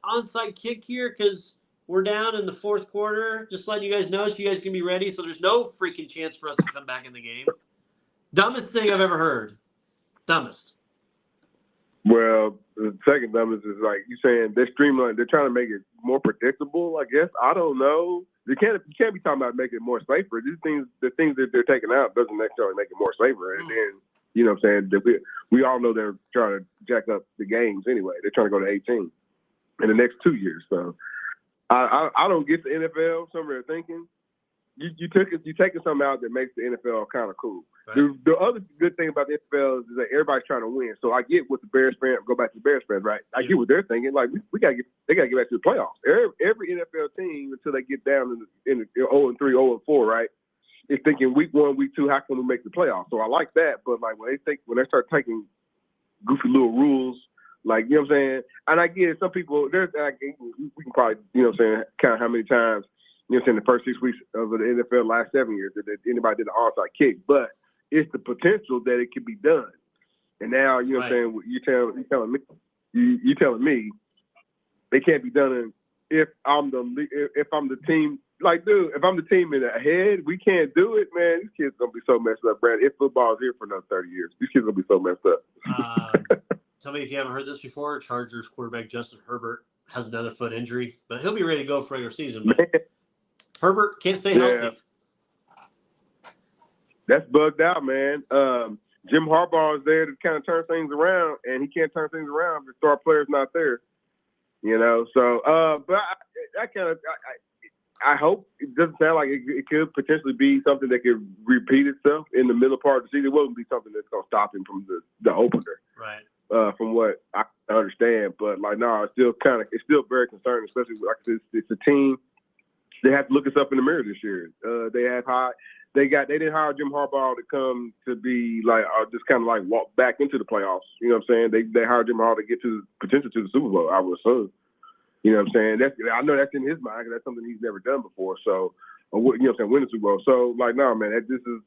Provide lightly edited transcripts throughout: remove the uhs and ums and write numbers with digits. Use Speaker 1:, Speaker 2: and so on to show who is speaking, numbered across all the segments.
Speaker 1: onside kick here because we're down in the fourth quarter. Just letting you guys know so you guys can be ready. So there's no freaking chance for us to come back in the game. Dumbest thing I've ever heard. Dumbest.
Speaker 2: Well, the second dumbest is like you saying they're streamlined. They're trying to make it more predictable. I guess I don't know. You can't be talking about making it more safer. These things, the things that they're taking out, doesn't necessarily make it more safer. And then you know what I'm saying. We all know they're trying to jack up the games anyway. They're trying to go to 18 in the next 2 years. So I don't get the NFL. Some are thinking you're taking something out that makes the NFL kind of cool. Right. The other good thing about the NFL is that everybody's trying to win. So I get what the Bears fans go back to the Bears fans, right? I get what they're thinking. Like they gotta get back to the playoffs. Every NFL team until they get down in the 0-3, 0-4, right? Is thinking week 1, week 2, how can we make the playoffs? So I like that, but like when they start taking goofy little rules, like you know what I'm saying. And I get it, some people we can probably you know what I'm saying count how many times you know what I'm saying the first 6 weeks of the NFL last 7 years that anybody did an onside kick, but it's the potential that it can be done. And now, you know what I'm saying, you're telling me they can't be done if I'm the team. Like, dude, if I'm the team in the head, we can't do it, man. These kids going to be so messed up, Brad. If football is here for another 30 years, these kids going to be so messed up.
Speaker 1: Tell me if you haven't heard this before. Chargers quarterback Justin Herbert has another foot injury, but he'll be ready to go for regular season. But Herbert can't stay healthy.
Speaker 2: That's bugged out, man. Jim Harbaugh is there to kind of turn things around, and he can't turn things around if the star player's not there. You know, so but I hope it doesn't sound like it could potentially be something that could repeat itself in the middle part of the season. It wouldn't be something that's going to stop him from the opener,
Speaker 1: right?
Speaker 2: From what I understand, but like no, it's still very concerning, especially like it's a team. They have to look us up in the mirror this year. They didn't hire Jim Harbaugh to come to be like just kind of like walk back into the playoffs. You know what I'm saying? They hired Jim Harbaugh to get to potential to the Super Bowl, I would assume. You know what I'm saying? I know that's in his mind because that's something he's never done before. So, you know what I'm saying, win the Super Bowl. So, like, no, man, this is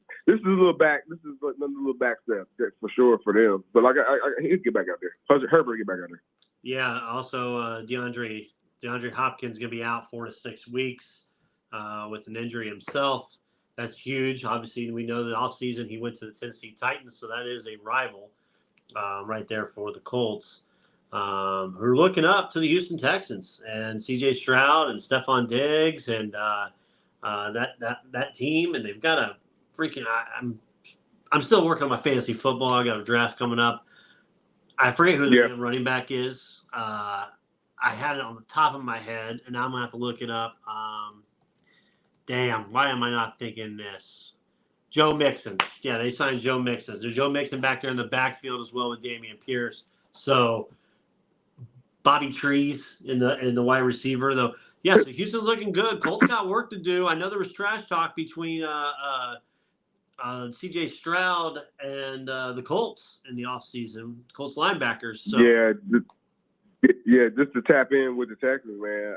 Speaker 2: a little back. This is another little back step for sure for them. But like, he'll get back out there. Herbert get back out there.
Speaker 1: Yeah. Also, DeAndre Hopkins gonna be out 4 to 6 weeks with an injury himself. That's huge. Obviously, we know that offseason he went to the Tennessee Titans, so that is a rival right there for the Colts. Who are looking up to the Houston Texans and C.J. Stroud and Stephon Diggs and that team, and they've got a freaking. I'm still working on my fantasy football. I got a draft coming up. I forget who the running back is. I had it on the top of my head, and now I'm gonna have to look it up. Damn, why am I not thinking this? Joe Mixon. Yeah, they signed Joe Mixon. There's Joe Mixon back there in the backfield as well with Dameon Pierce. So Bobby Trees in the wide receiver, though. Yeah, so Houston's looking good. Colts got work to do. I know there was trash talk between C.J. Stroud and the Colts in the offseason, Colts linebackers. So.
Speaker 2: Yeah, just to tap in with the Texans, man.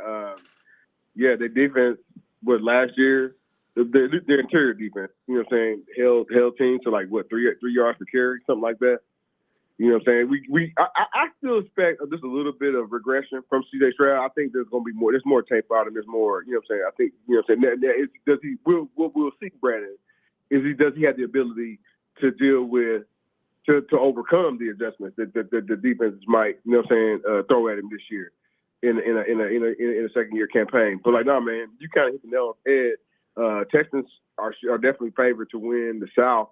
Speaker 2: The defense was last year. Their interior defense, you know what I'm saying, held teams to like what 3 yards per carry, something like that. You know what I'm saying? I still expect just a little bit of regression from C.J. Stroud. I think there's going to be more. There's more tape out and there's more. You know what I'm saying? I think you know what I'm saying. We'll see, Brandon. Does he have the ability to deal with to overcome the adjustments that the defenses might you know what I'm saying throw at him this year in a second year campaign? But like no man, you kind of hit the nail on the head. Texans are definitely favored to win the South.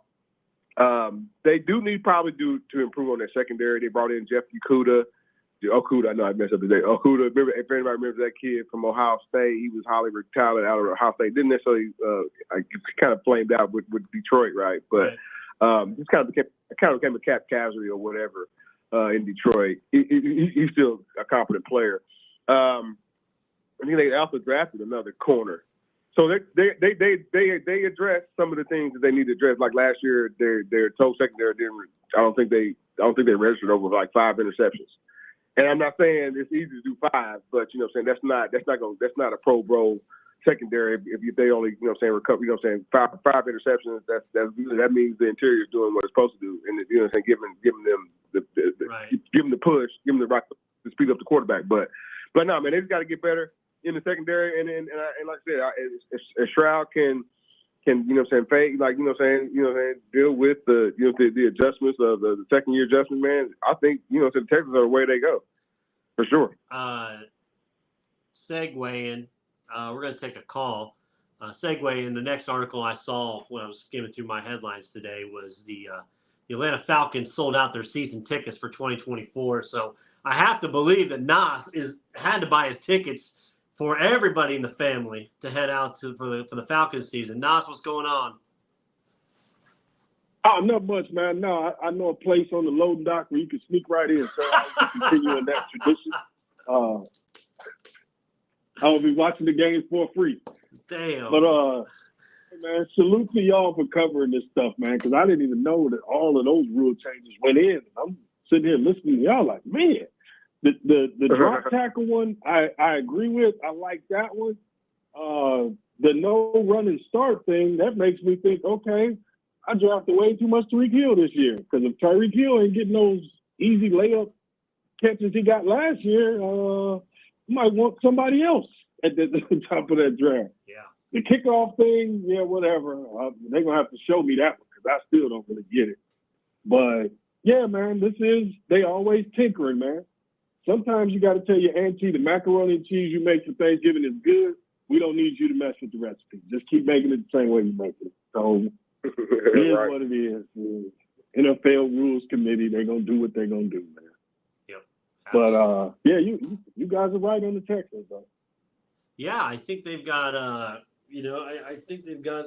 Speaker 2: They do need to improve on their secondary. They brought in Jeff Okudah. I know I messed up his name. Okudah. Remember, if anybody remembers that kid from Ohio State, he was highly talented out of Ohio State. Didn't necessarily kind of flamed out with Detroit, right? But just kind of became a cap casualty or whatever in Detroit. He's still a competent player. And then they also drafted another corner. So they addressed some of the things that they need to address. Like last year, their total secondary didn't. I don't think they registered over like 5 interceptions. And I'm not saying it's easy to do 5, but you know what I'm saying that's not a Pro Bowl secondary if they only you know what I'm saying recover. You know what I'm saying 5 interceptions. That means the interior is doing what it's supposed to do, and you know what I'm saying giving them giving the push, giving the right to speed up the quarterback. But But no, man, they just got to get better in the secondary, and like I said, if Stroud can fade, like deal with the adjustments of the second year adjustment, man. I think the Texans are the way they go for sure.
Speaker 1: Segue in, we're going to take a call. Segue in, the next article I saw when I was skimming through my headlines today was the Atlanta Falcons sold out their season tickets for 2024. So I have to believe that Nas had to buy his tickets for everybody in the family to head out for the Falcons season. Nas, what's going on?
Speaker 3: Oh, not much, man. No, I know a place on the loading dock where you can sneak right in, so I'll continue that tradition. I'll be watching the games for free.
Speaker 1: Damn.
Speaker 3: But, man, salute to y'all for covering this stuff, man, because I didn't even know that all of those rule changes went in. I'm sitting here listening to y'all like, man. The drop tackle one, I agree with. I like that one. The no run and start thing, that makes me think, okay, I drafted way too much Tyreek Hill this year. Because if Tyreek Hill ain't getting those easy layup catches he got last year, you might want somebody else at the top of that draft.
Speaker 1: Yeah.
Speaker 3: The kickoff thing, yeah, whatever. They're going to have to show me that one because I still don't really get it. But, yeah, man, they always tinkering, man. Sometimes you got to tell your auntie the macaroni and cheese you make for Thanksgiving is good. We don't need you to mess with the recipe. Just keep making it the same way you make it. So it is what it is. NFL Rules Committee, they're going to do what they're going to do, man.
Speaker 1: Yep.
Speaker 3: But, yeah, you guys are right on the Texans, though.
Speaker 1: Yeah, I think they've got, I think they've got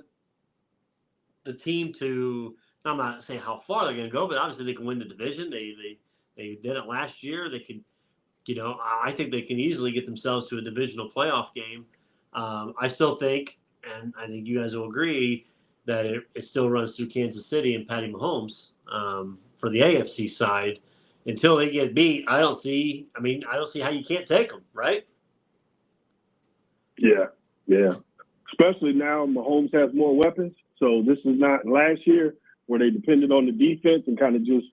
Speaker 1: the team to, I'm not saying how far they're going to go, but obviously they can win the division. They did it last year. They could, I think they can easily get themselves to a divisional playoff game. I still think, and I think you guys will agree, that it still runs through Kansas City and Patty Mahomes for the AFC side. Until they get beat, I don't see how you can't take them, right?
Speaker 3: Yeah. Especially now Mahomes has more weapons. So this is not last year where they depended on the defense and kind of just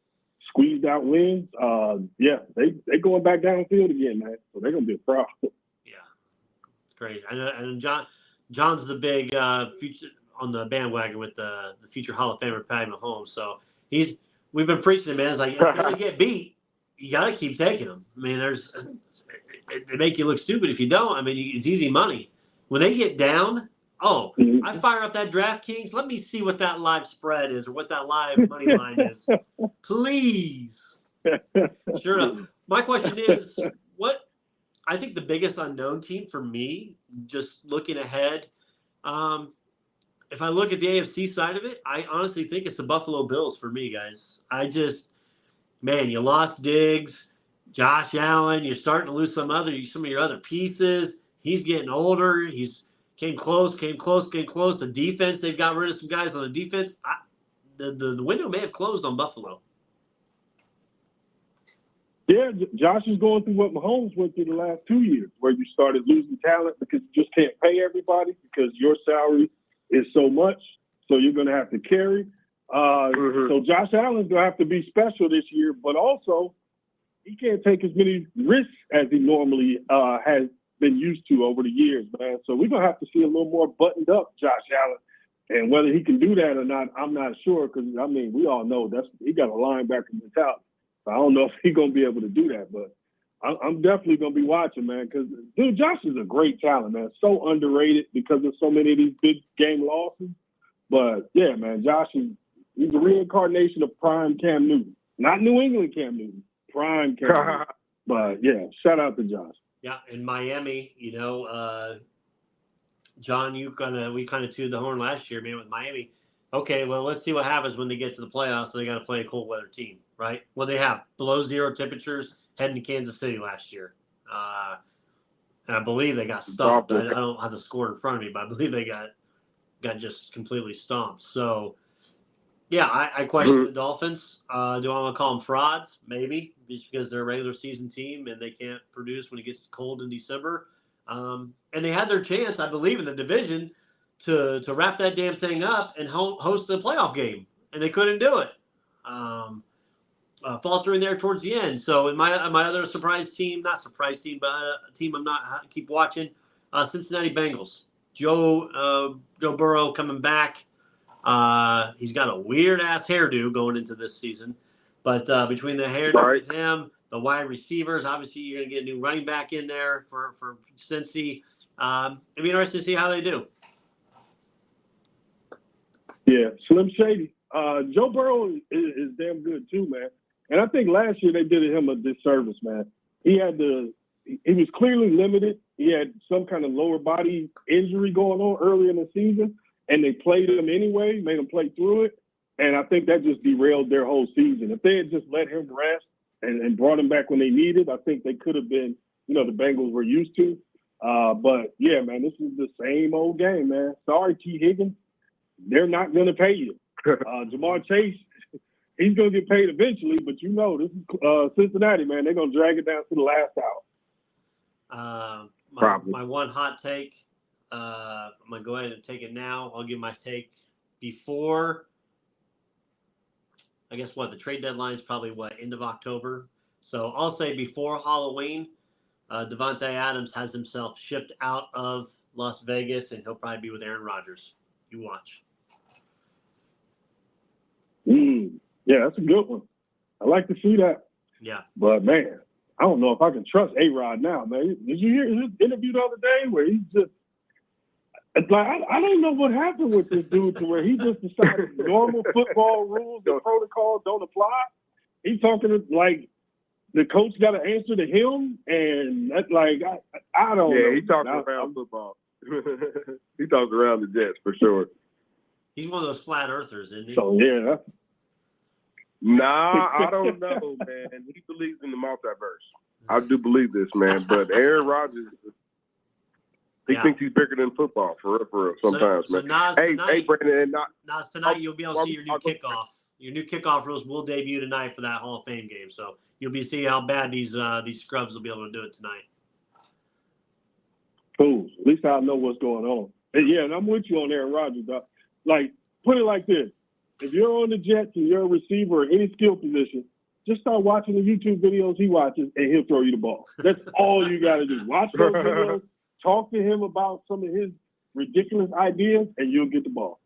Speaker 3: squeezed out wins. They going back downfield again, man. So they're going to be a problem.
Speaker 1: Yeah. It's great. And John's the big future on the bandwagon with the future Hall of Famer Patty Mahomes. So we've been preaching to man. It's like until they get beat, you got to keep taking them. I mean, they make you look stupid if you don't. I mean, it's easy money. When they get down, I fire up that DraftKings. Let me see what that live spread is or what that live money line is. Please. Sure enough. My question is, I think the biggest unknown team for me, just looking ahead, if I look at the AFC side of it, I honestly think it's the Buffalo Bills for me, guys. You lost Diggs, Josh Allen. You're starting to lose some of your other pieces. He's getting older. He's came close. The defense, they've got rid of some guys on the defense. The window may have closed on Buffalo.
Speaker 3: Yeah, Josh is going through what Mahomes went through the last 2 years, where you started losing talent because you just can't pay everybody because your salary is so much, so you're going to have to carry. So Josh Allen's going to have to be special this year, but also he can't take as many risks as he normally has been used to over the years, man. So we're going to have to see a little more buttoned up Josh Allen. And whether he can do that or not, I'm not sure because, we all know he got a linebacker mentality. I don't know if he's going to be able to do that, but I'm definitely going to be watching, man, because, dude, Josh is a great talent, man. So underrated because of so many of these big game losses. But, yeah, man, Josh he's a reincarnation of prime Cam Newton. Not New England Cam Newton, prime Cam Newton. But, yeah, shout out to Josh.
Speaker 1: Yeah, in Miami, John, we kind of tuned the horn last year, man, with Miami. Okay, well, let's see what happens when they get to the playoffs. So they got to play a cold weather team, right? Well, they have below zero temperatures heading to Kansas City last year. And I believe they got stomped. I don't have the score in front of me, but I believe they got just completely stomped. So, yeah, I question the Dolphins. Do I want to call them frauds? Maybe, just because they're a regular season team and they can't produce when it gets cold in December. And they had their chance, I believe, in the division to wrap that damn thing up and host a playoff game, and they couldn't do it. faltering there towards the end. So in my other surprise team, not surprise team, but a team I'm not keep watching, Cincinnati Bengals. Joe Burrow coming back. He's got a weird ass hairdo going into this season, but between the hairdo with him, the wide receivers, obviously you're gonna get a new running back in there for Cincy. It'll be interesting to see how they do.
Speaker 3: Yeah, Slim Shady. Joe Burrow is damn good too, man. And I think last year they did him a disservice, man. He was clearly limited. He had some kind of lower body injury going on early in the season, and they played him anyway, made him play through it. And I think that just derailed their whole season. If they had just let him rest and brought him back when they needed, I think they could have been, the Bengals were used to. But yeah, man, this is the same old game, man. Sorry, T. Higgins. They're not going to pay you. Jamar Chase, he's going to get paid eventually, but this is Cincinnati, man. They're going to drag it down to the last hour.
Speaker 1: My one hot take, I'm going to go ahead and take it now. I'll give my take before, I guess the trade deadline is probably end of October. So I'll say before Halloween, Devontae Adams has himself shipped out of Las Vegas, and he'll probably be with Aaron Rodgers. You watch.
Speaker 3: Yeah, that's a good one. I like to see that.
Speaker 1: Yeah.
Speaker 3: But, man, I don't know if I can trust A-Rod now, man. Did you hear his interview the other day where he's just – it's like, I don't know what happened with this dude to where he just decided normal football rules and protocols don't apply. He's talking like the coach got to answer to him, and that's like, I don't know.
Speaker 2: Yeah, he talks around football. He talks around the Jets for sure.
Speaker 1: He's one of those flat earthers, isn't he?
Speaker 3: So, yeah.
Speaker 2: Nah, I don't know, man. He believes in the multiverse. I do believe this, man. But Aaron Rodgers, he thinks he's bigger than football, for real, sometimes, man. Hey, Brandon,
Speaker 1: Nas, tonight you'll be able to see your new kickoff. Your new kickoff rules will debut tonight for that Hall of Fame game. So you'll be seeing how bad these scrubs will be able to do it tonight.
Speaker 3: Cool. At least I know what's going on. And yeah, and I'm with you on Aaron Rodgers. Like, put it like this. If you're on the Jets and you're a receiver or any skill position, just start watching the YouTube videos he watches and he'll throw you the ball. That's all you got to do. Watch those videos, talk to him about some of his ridiculous ideas, and you'll get the ball.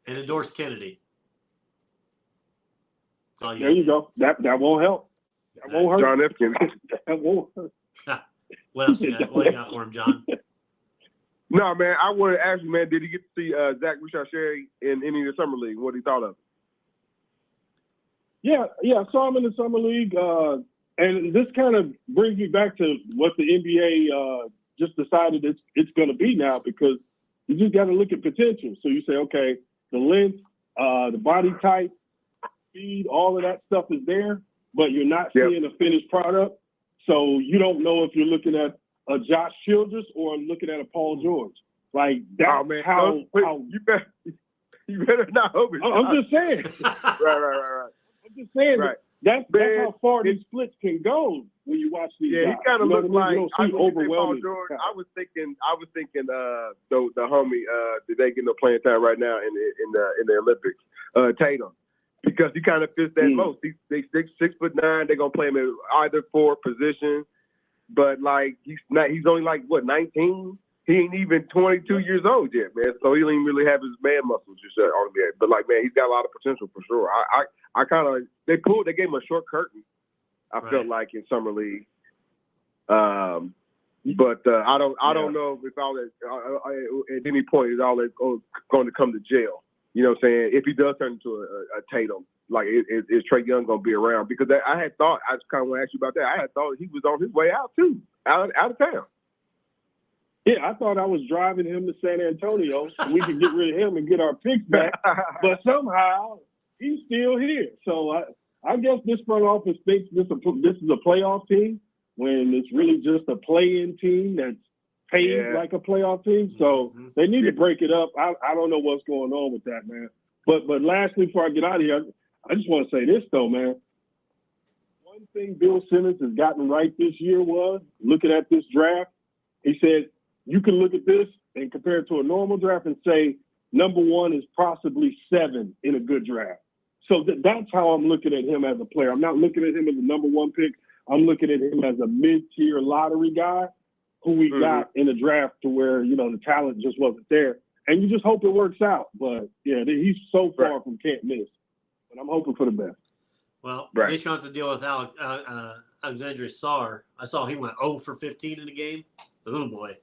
Speaker 1: And endorse Kennedy.
Speaker 3: There you go. That won't help. That won't hurt.
Speaker 2: John F. Kennedy.
Speaker 3: That won't hurt.
Speaker 1: What else you got? What you got for him, John?
Speaker 2: No, man, I wanted to ask you, man, did you get to see Zach Richard in any of the Summer League? What he thought of it? Yeah, I saw him in the Summer League. And this kind of brings me back to what the NBA just decided it's going to be now, because you just got to look at potential. So you say, okay, the length, the body type, speed, all of that stuff is there, but you're not seeing a finished product. So you don't know if you're looking at a Josh Childress or looking at a Paul George. Like, that's how you better not hope it. I'm just saying. Right. I'm just saying that's how far these splits can go when you watch these guys. He kind of looks like overwhelming. I was thinking the homie did they get no playing time right now in the Olympics, Tatum. Because he kind of fits that most. He's 6'9". They're gonna play him in either four positions. But like he's only 19? He ain't even 22 years old yet, man. So he don't even really have his man muscles just on there. But like, man, he's got a lot of potential for sure. I kind of they gave him a short curtain. I felt like in summer league. But I don't know if all that at any point is all that going to come to jail. You know what I'm saying? If he does turn into a Tatum, like, is Trae Young going to be around? Because I had thought, I just kind of want to ask you about that. I had thought he was on his way out, too, out of town. Yeah, I thought I was driving him to San Antonio so we could get rid of him and get our picks back. But somehow he's still here. So I guess this front office thinks this is a playoff team when it's really just a play-in team that's paid like a playoff team. So they need to break it up. I don't know what's going on with that, man. But lastly, before I get out of here, I just want to say this, though, man. One thing Bill Simmons has gotten right this year was, looking at this draft, he said, you can look at this and compare it to a normal draft and say, number one is possibly 7 in a good draft.
Speaker 3: So that's how I'm looking at him as a player. I'm not looking at him as a number one pick. I'm looking at him as a mid-tier lottery guy who we got in the draft to where, the talent just wasn't there. And you just hope it works out. But, yeah, he's so far from can't miss. But I'm hoping for the best.
Speaker 1: Well, at least you don't have to deal with Alexandre Sarr. I saw he went 0 for 15 in the game. Oh, boy.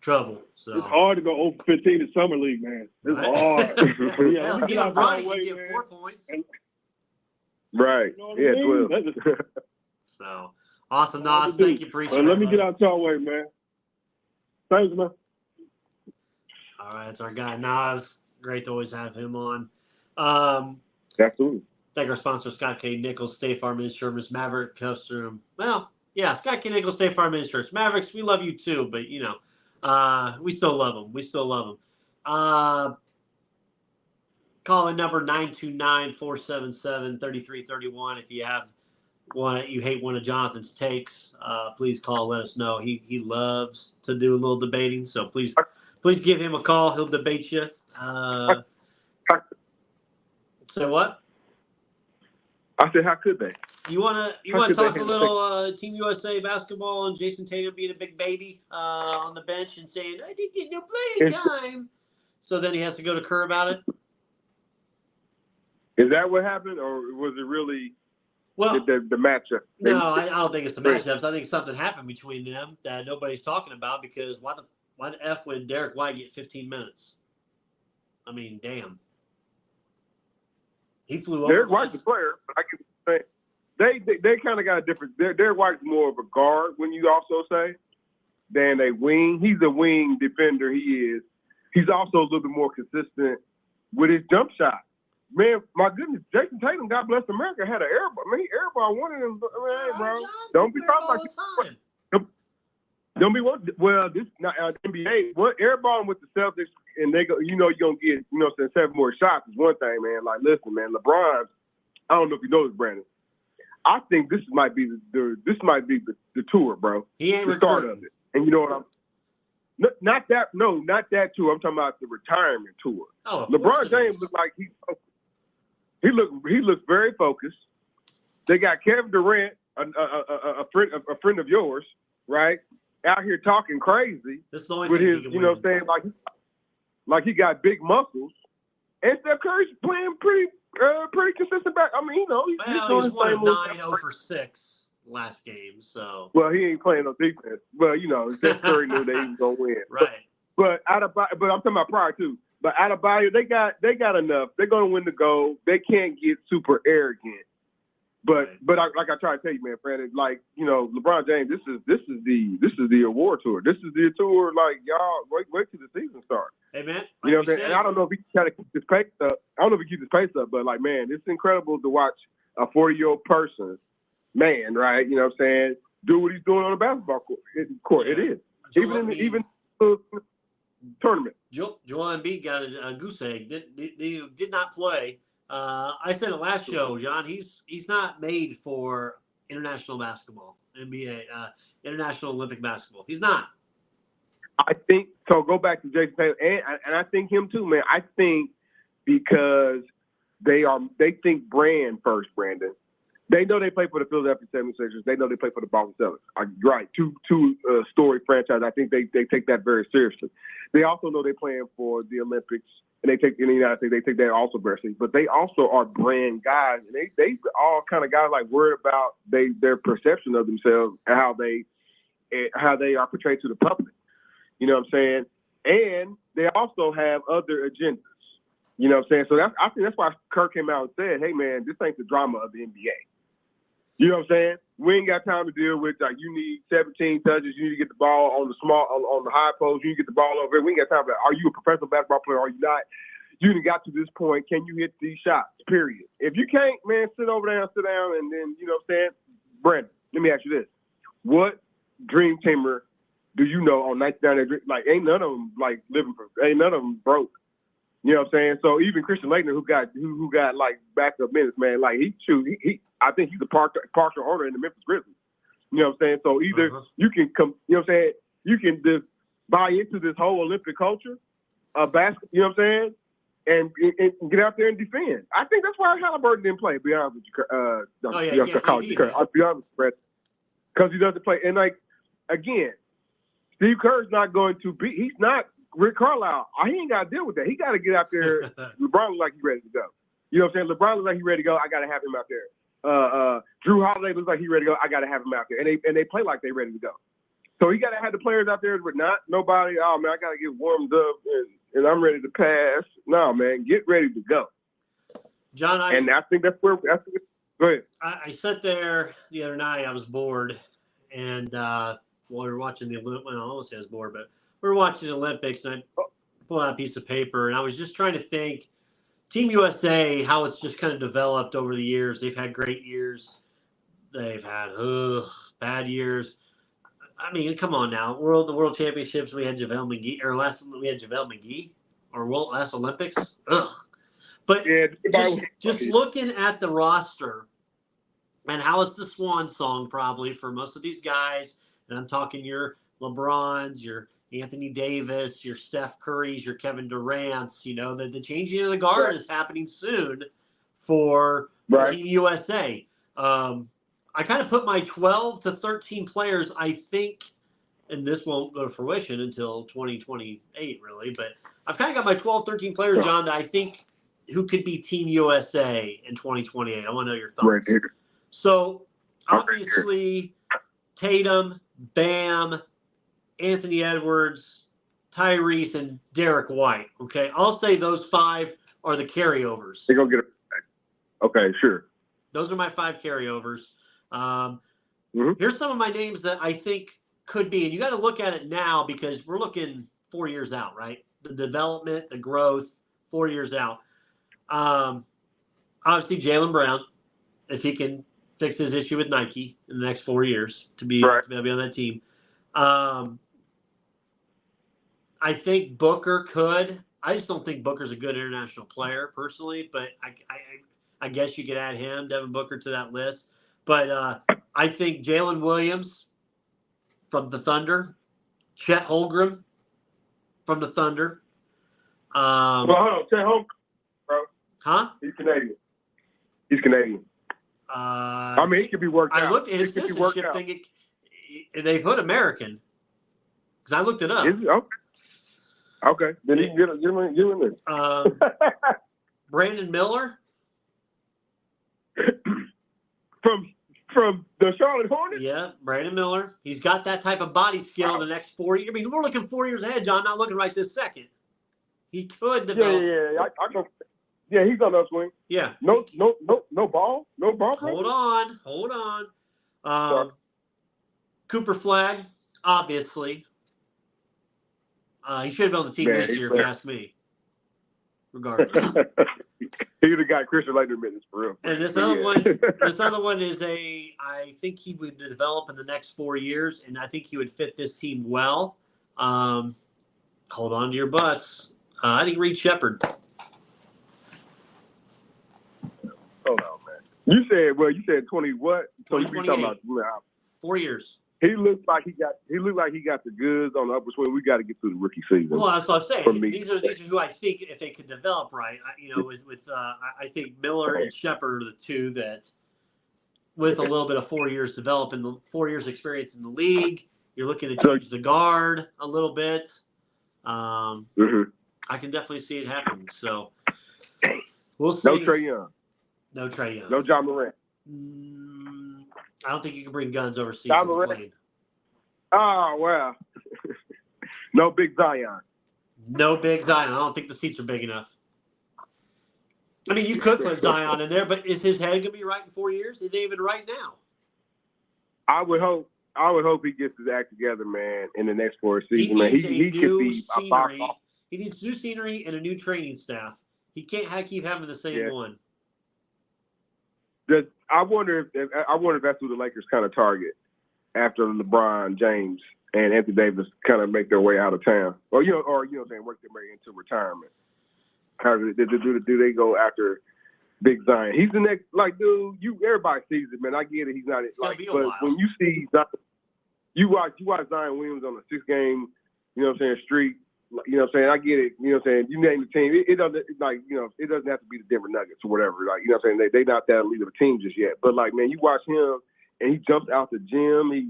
Speaker 1: Trouble. So
Speaker 3: it's hard to go 0 for 15 in Summer League, man. It's hard.
Speaker 1: Yeah, let me get out Bronny can get 4 points.
Speaker 2: Right.
Speaker 3: You know
Speaker 1: 12. So, awesome, Nas. Thank you. Appreciate it.
Speaker 3: Let me get out y'all way, man. Thanks, man.
Speaker 1: All right. That's our guy, Nas. Great to always have him on.
Speaker 2: Absolutely.
Speaker 1: Thank our sponsor, Scott K. Nichols, State Farm Insurance, Maverick Custom. Well, yeah, Scott K. Nichols, State Farm Insurance. Mavericks, we love you too, but, we still love them. We still love them. Call in number 929-477-3331 if you have you hate one of Jonathan's takes. Please call. Let us know. He loves to do a little debating, so please give him a call. He'll debate you. Say what?
Speaker 2: I said, how could they?
Speaker 1: You wanna talk a little Team USA basketball and Jason Tatum being a big baby on the bench and saying I didn't get no playing time, so then he has to go to Kerr about it.
Speaker 2: Is that what happened, or was it really the matchup?
Speaker 1: No, I don't think it's the matchups. I think something happened between them that nobody's talking about because why the F would Derek White get 15 minutes? I mean, damn. He flew over.
Speaker 2: Derek White's a player, but I can say they kind of got a different. Derek White's more of a guard, when you also say, than a wing. He's a wing defender. He is. He's also a little bit more consistent with his jump shot. Man, my goodness, Jason Tatum, God bless America, had an air ball. Man, he airball one of them. Hey, bro, don't be talking like this. Don't be one. Well, this not NBA. What airballing with the Celtics, and they go. You're gonna get 7 more shots is one thing, man. Like, listen, man, LeBron. I don't know if you know this, Brandon. I think this might be the tour, bro.
Speaker 1: He ain't
Speaker 2: the start of it, and you know what I'm. Not that tour. I'm talking about the retirement tour.
Speaker 1: Oh,
Speaker 2: LeBron James looks like he looks very focused. They got Kevin Durant, a friend of yours, right, out here talking crazy with his, like he got big muscles, and Steph Curry's playing pretty consistent back. I mean, he's doing
Speaker 1: he's
Speaker 2: his same
Speaker 1: 9 0 for 6 last game, so.
Speaker 2: Well, he ain't playing no defense. Well, Steph Curry knew they was gonna win,
Speaker 1: right?
Speaker 2: But I'm talking about prior too. But Adebayo, they got enough. They're gonna win the gold. They can't get super arrogant. But like I try to tell you, man, Brandon, like LeBron James, this is the award tour. This is the tour. Like, y'all wait till the season starts.
Speaker 1: Hey, man,
Speaker 2: you know what I'm saying? And I don't know if he try to keep his pace up. I don't know if he keeps his pace up, but like, man, it's incredible to watch a 40-year-old person, man, right? You know what I'm saying? Do what he's doing on the basketball court. Yeah. It is even tournament.
Speaker 1: Joel Embiid got a goose egg. Did not play. I said it last show, John. He's not made for international basketball, NBA, international Olympic basketball. He's not.
Speaker 2: I think so. Go back to Jason Taylor, and I think him too, man. I think because they think brand first, Brandon. They know they play for the Philadelphia 76ers. They know they play for the Boston Celtics. Right, two story franchise. I think they take that very seriously. They also know they're playing for the Olympics, and they take in the United States. They take that also very seriously. But they also are brand guys, and they all kind of guys like worried about their perception of themselves and how they are portrayed to the public. You know what I'm saying? And they also have other agendas. You know what I'm saying? So I think that's why Kirk came out and said, "Hey, man, this ain't the drama of the NBA." You know what I'm saying? We ain't got time to deal with you need 17 touches. You need to get the ball on the high post. You need to get the ball over. We ain't got time for that. Are you a professional basketball player? Are you not? You done got to this point. Can you hit these shots? Period. If you can't, man, sit down, and then you know what I'm saying, Brandon. Let me ask you this: what dream teamer do you know on 99? Like, ain't none of them ain't none of them broke. You know what I'm saying? So even Christian Laettner, who got like backup minutes, man, like I think he's a partial owner in the Memphis Grizzlies. You know what I'm saying? So either you can come, you know what I'm saying? You can just buy into this whole Olympic culture of basketball. You know what I'm saying? and get out there and defend. I think that's why Halliburton didn't play. To be honest with you,
Speaker 1: you can't play D, man.
Speaker 2: I'll be honest, Brett, because he doesn't play. And like again, Steve Kerr's not going to be. He's not Rick Carlisle. He ain't got to deal with that. He got to get out there. LeBron looks like he's ready to go. You know what I'm saying? LeBron looks like he's ready to go. I got to have him out there. Drew Holiday looks like he's ready to go. I got to have him out there. And they play like they're ready to go. So he got to have the players out there with not nobody. Oh man, I got to get warmed up and I'm ready to pass. No man, get ready to go.
Speaker 1: John,
Speaker 2: I think that's where. Go ahead.
Speaker 1: I sat there the other night. I was bored, and we were watching the Olympics. Well, I almost say I was bored, but we were watching the Olympics, and I pulled out a piece of paper, and I was just trying to think. Team USA, how it's just kind of developed over the years. They've had great years. They've had bad years. I mean, come on now. The World Championships, we had JaVale McGee, or last Olympics. Ugh. But
Speaker 2: yeah,
Speaker 1: just looking at the roster and how it's the swan song probably for most of these guys, and I'm talking your LeBrons, your Anthony Davis, your Steph Currys, your Kevin Durant's, the changing of the guard is happening soon for Team USA. I kind of put my 12 to 13 players, I think, and this won't go to fruition until 2028, really, but I've kind of got my 12, 13 players, John, that I think who could be Team USA in 2028. I want to know your thoughts.
Speaker 2: Right here.
Speaker 1: So, obviously, Tatum, Bam, Anthony Edwards, Tyrese, and Derek White. Okay, I'll say those 5 are the carryovers.
Speaker 2: They're going to get it. Okay, sure.
Speaker 1: Those are my 5 carryovers. Here's some of my names that I think could be, and you got to look at it now because we're looking 4 years out, right? The development, the growth, 4 years out. Obviously, Jaylen Brown, if he can fix his issue with Nike in the next 4 years to be on that team. I think Booker could. I just don't think Booker's a good international player personally, but I guess you could add him, Devin Booker, to that list. But I think Jalen Williams from the Thunder, Chet Holmgren from the Thunder.
Speaker 2: Well, hold on, Chet Holmgren, bro.
Speaker 1: Huh?
Speaker 2: He's Canadian. I mean, he could be worked out.
Speaker 1: I looked at his citizenship thing. They put American because I looked it up.
Speaker 2: Okay. Then he can get him in there.
Speaker 1: Brandon Miller.
Speaker 2: From the Charlotte Hornets?
Speaker 1: Yeah, Brandon Miller. He's got that type of body skill in the next 4 years. I mean, we're looking 4 years ahead, John, not looking right this second. He could develop.
Speaker 2: Yeah. I know. Yeah, he's on the upswing.
Speaker 1: Yeah.
Speaker 2: No ball? No ball?
Speaker 1: Hold on. Cooper Flagg, obviously. He should have been on the team this year, if you ask me. Regardless.
Speaker 2: He's the guy Christian Laettner minutes for real.
Speaker 1: And this other one is I think he would develop in the next 4 years, and I think he would fit this team well. Hold on to your butts. I think Reed Shepherd.
Speaker 2: Hold on, man. You said 20 what? So you be talking about
Speaker 1: 4 years.
Speaker 2: He looked like he got the goods on the upper swing. We got to get through the rookie season.
Speaker 1: Well, that's what I'm saying. These are who I think if they could develop right. I think Miller and Shepherd are the two that, with a little bit of 4 years developing, the 4 years experience in the league, you're looking to change the guard a little bit. I can definitely see it happening. So we'll see.
Speaker 2: No Trae Young. No John Morant.
Speaker 1: I don't think you can bring guns overseas.
Speaker 2: Oh, well. No Big Zion.
Speaker 1: No Big Zion. I don't think the seats are big enough. I mean, you could put Zion in there, but is his head going to be right in 4 years? It ain't even right now.
Speaker 2: I would hope he gets his act together, man, in the next 4 seasons. He could be a box office.
Speaker 1: He needs new scenery and a new training staff. He can't keep having the same one.
Speaker 2: I wonder if that's who the Lakers kind of target after LeBron James and Anthony Davis kind of make their way out of town, or they work their way into retirement. How do they go after Big Zion? He's the next, dude. Everybody sees it, man. I get it. He's not but when you see you watch Zion Williams on a 6-game, streak. You know what I'm saying? I get it. You know what I'm saying? You name the team. It doesn't it doesn't have to be the Denver Nuggets or whatever. Like, you know what I'm saying? They not that elite of a team just yet. But like, man, you watch him and he jumps out the gym. He's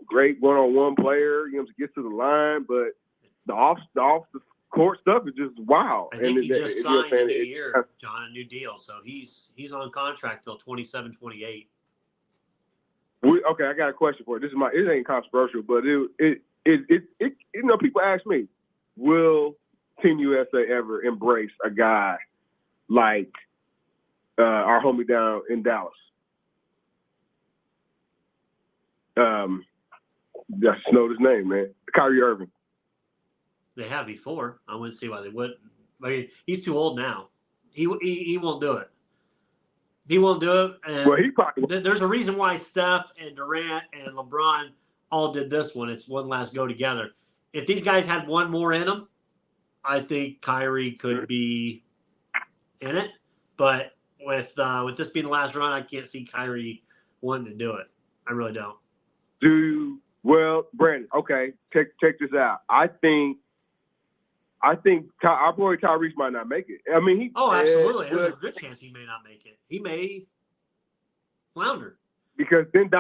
Speaker 2: great one-on-one player. You know, gets to the line, but the off the court stuff is just wild.
Speaker 1: I think he just signed a new
Speaker 2: it,
Speaker 1: year, John, a new deal. So he's on contract till 27, 28.
Speaker 2: Okay, I got a question for you. It ain't controversial, but it you know, people ask me, will Team USA ever embrace a guy like our homie down in Dallas? Just know his name, man. Kyrie Irving.
Speaker 1: They have before. I wouldn't see why they wouldn't. I mean, he's too old now. He won't do it. He won't do it. And
Speaker 2: well, he probably.
Speaker 1: There's a reason why Steph and Durant and LeBron all did this one. It's one last go together. If these guys had one more in them, I think Kyrie could be in it. But with this being the last run, I can't see Kyrie wanting to do it. I really don't.
Speaker 2: Well, Brandon, okay, check this out. I think our boy Tyrese might not make it. I mean,
Speaker 1: absolutely. There's a good chance he may not make it. He may flounder.
Speaker 2: Because then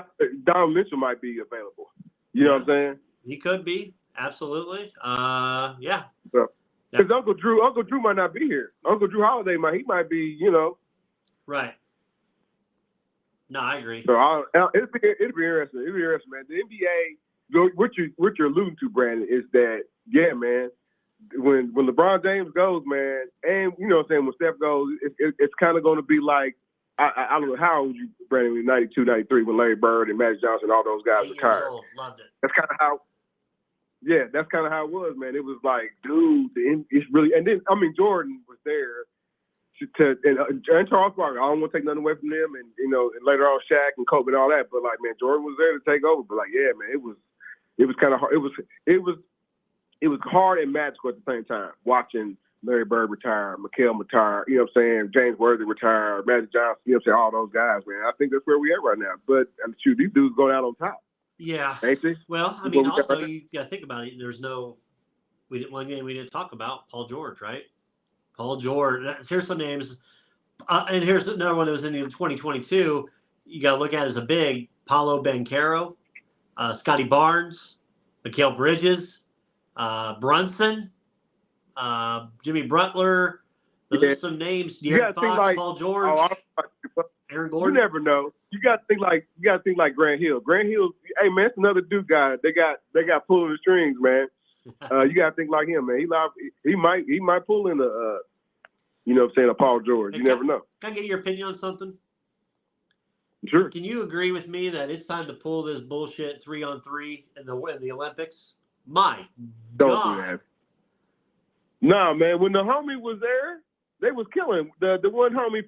Speaker 2: Don Mitchell might be available. You know what I'm saying?
Speaker 1: He could be. Absolutely. Yeah.
Speaker 2: Because Uncle Drew might not be here. Uncle Drew Holiday might be, you know.
Speaker 1: Right. No, I agree.
Speaker 2: So it'd be interesting. It'd be interesting, man. The NBA, what you're alluding to, Brandon, is that, yeah, man, when LeBron James goes, man, and you know what I'm saying, when Steph goes, it's kind of going to be like, I don't know, how old you, Brandon, 92, 93, when Larry Bird and Magic Johnson, all those guys
Speaker 1: 8
Speaker 2: retired.
Speaker 1: years old. Loved it.
Speaker 2: That's kind of how it was, man. It was like, dude, it's really, and then, I mean, Jordan was there and Charles Barkley. I don't want to take nothing away from them, and you know, and later on Shaq and Kobe and all that. But like, man, Jordan was there to take over. But like, yeah, man, it was kind of hard. It was hard and magical at the same time. Watching Larry Bird retire, McHale retire, you know what I'm saying, James Worthy retire, Magic Johnson, you know what I'm saying, all those guys, man. I think that's where we at right now. But shoot, these dudes going out on top.
Speaker 1: Yeah.
Speaker 2: Ain't they?
Speaker 1: Well, I mean, also you got to think about it. There's one game we didn't talk about, Paul George, right? Paul George. Here's some names. And here's another one that was in the 2022. You got to look at as a big. Paolo Banchero, Scotty Barnes, Mikal Bridges, Brunson, Jimmy Butler. Those are some names. De'Aaron Fox, Paul George, Aaron Gordon.
Speaker 2: You never know. You got to think like Grant Hill. Grant Hill, hey man, it's another Duke guy. They got pulling the strings, man. You got to think like him, man. He might pull in you know what I'm saying, a Paul George. You never know.
Speaker 1: Can I get your opinion on something?
Speaker 2: Sure.
Speaker 1: Can you agree with me that it's time to pull this bullshit 3-on-3 in the Olympics? My
Speaker 2: Don't
Speaker 1: God.
Speaker 2: do that. Nah, man. When the homie was there, they was killing the one homie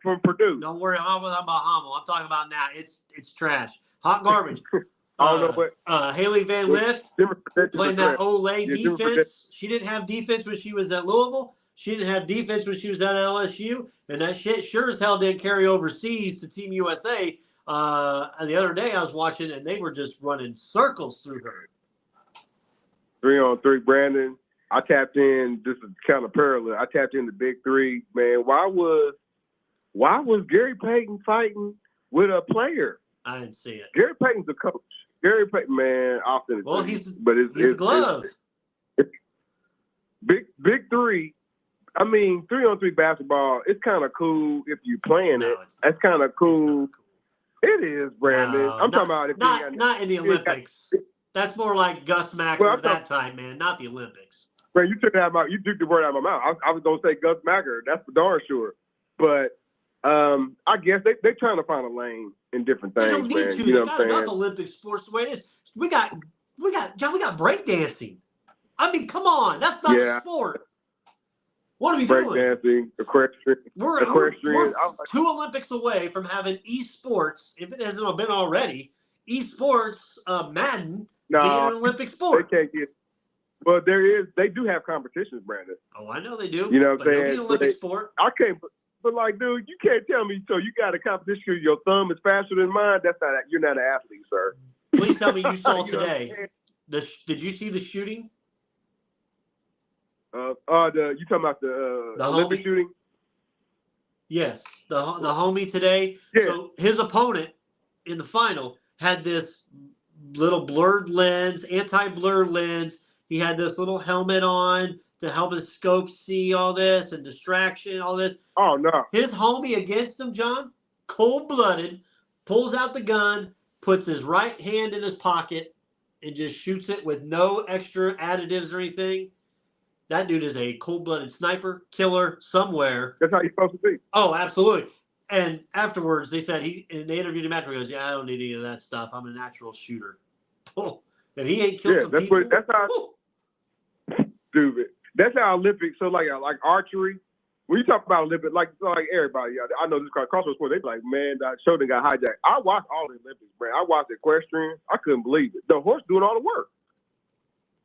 Speaker 2: from Purdue.
Speaker 1: Don't worry, I'm not talking about Hummel. I'm talking about now. It's trash, hot garbage.
Speaker 2: I don't know, but
Speaker 1: Haley Van Lith playing that Olay defense. She didn't have defense when she was at Louisville. She didn't have defense when she was at LSU, and that shit sure as hell didn't carry overseas to Team USA. The other day I was watching, and they were just running circles through her.
Speaker 2: 3-on-3, Brandon. I tapped in. This is kind of parallel. I tapped in the big three, man. Why was Gary Payton fighting with a player?
Speaker 1: I didn't see it.
Speaker 2: Gary Payton's a coach. Gary Payton, man, I'll send it to you.
Speaker 1: He's the glove.
Speaker 2: Big three. I mean, 3-on-3 basketball, it's kind of cool if you're playing it. That's kind of cool. It is, Brandon.
Speaker 1: No,
Speaker 2: I'm talking about it.
Speaker 1: Not in the Olympics. That's more like Gus Macker that time, man, not the Olympics.
Speaker 2: Man, you took the word out of my mouth. I was going to say Gus Macker. That's for darn sure. But I guess they're trying to find a lane in different things,
Speaker 1: they don't need
Speaker 2: man.
Speaker 1: to.
Speaker 2: You know
Speaker 1: They
Speaker 2: what
Speaker 1: got
Speaker 2: I'm saying?
Speaker 1: enough Olympic sports the way it is. We got breakdancing. I mean, come on. That's not a sport. What are we doing?
Speaker 2: Breakdancing, equestrian.
Speaker 1: We're 2 Olympics away from having esports, if it hasn't been already, esports, Madden, getting an Olympic sport.
Speaker 2: They can't get. Well, they do have competitions, Brandon.
Speaker 1: Oh, I know they do.
Speaker 2: You know what I'm saying?
Speaker 1: An Olympic sport.
Speaker 2: I can't. But like, dude, you can't tell me. So you got a competition because your thumb is faster than mine. You're not an athlete, sir.
Speaker 1: Please tell me you saw today. Did you see the shooting?
Speaker 2: You talking about the Olympic
Speaker 1: homie?
Speaker 2: shooting?
Speaker 1: Yes, the homie today.
Speaker 2: Yeah.
Speaker 1: So his opponent in the final had this little blurred lens, anti-blur lens. He had this little helmet on to help his scope see all this and distraction, all this.
Speaker 2: Oh no.
Speaker 1: His homie against him, John, cold-blooded, pulls out the gun, puts his right hand in his pocket, and just shoots it with no extra additives or anything. That dude is a cold-blooded sniper, killer, somewhere.
Speaker 2: That's how you're supposed to be.
Speaker 1: Oh, absolutely. And afterwards, they said they interviewed him after. He goes, "Yeah, I don't need any of that stuff. I'm a natural shooter." Oh, and he ain't killed some people.
Speaker 2: That's how. Stupid. That's how Olympics. So like archery. When you talk about Olympics, like everybody, I know this Crossroads sport. They be like, man, that show done got hijacked. I watched all the Olympics, man. I watched equestrian. I couldn't believe it. The horse doing all the work.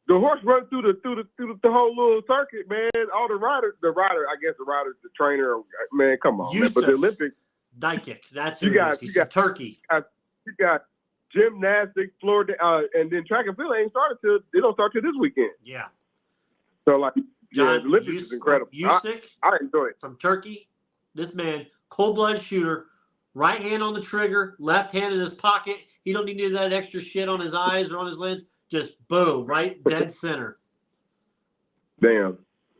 Speaker 2: The horse run through the whole little circuit, man. All the rider, I guess the rider's the trainer. Man, come on, man. But the Olympics,
Speaker 1: Dykik, that's who he's from Turkey.
Speaker 2: You got gymnastics, floor, and then track and field ain't started till they don't start till this weekend.
Speaker 1: Yeah.
Speaker 2: So like,
Speaker 1: John,
Speaker 2: the Olympics is incredible. I enjoy it.
Speaker 1: From Turkey, this man, cold-blooded shooter, right hand on the trigger, left hand in his pocket. He don't need any of that extra shit on his eyes or on his lens. Just boom, right dead center.
Speaker 2: Damn.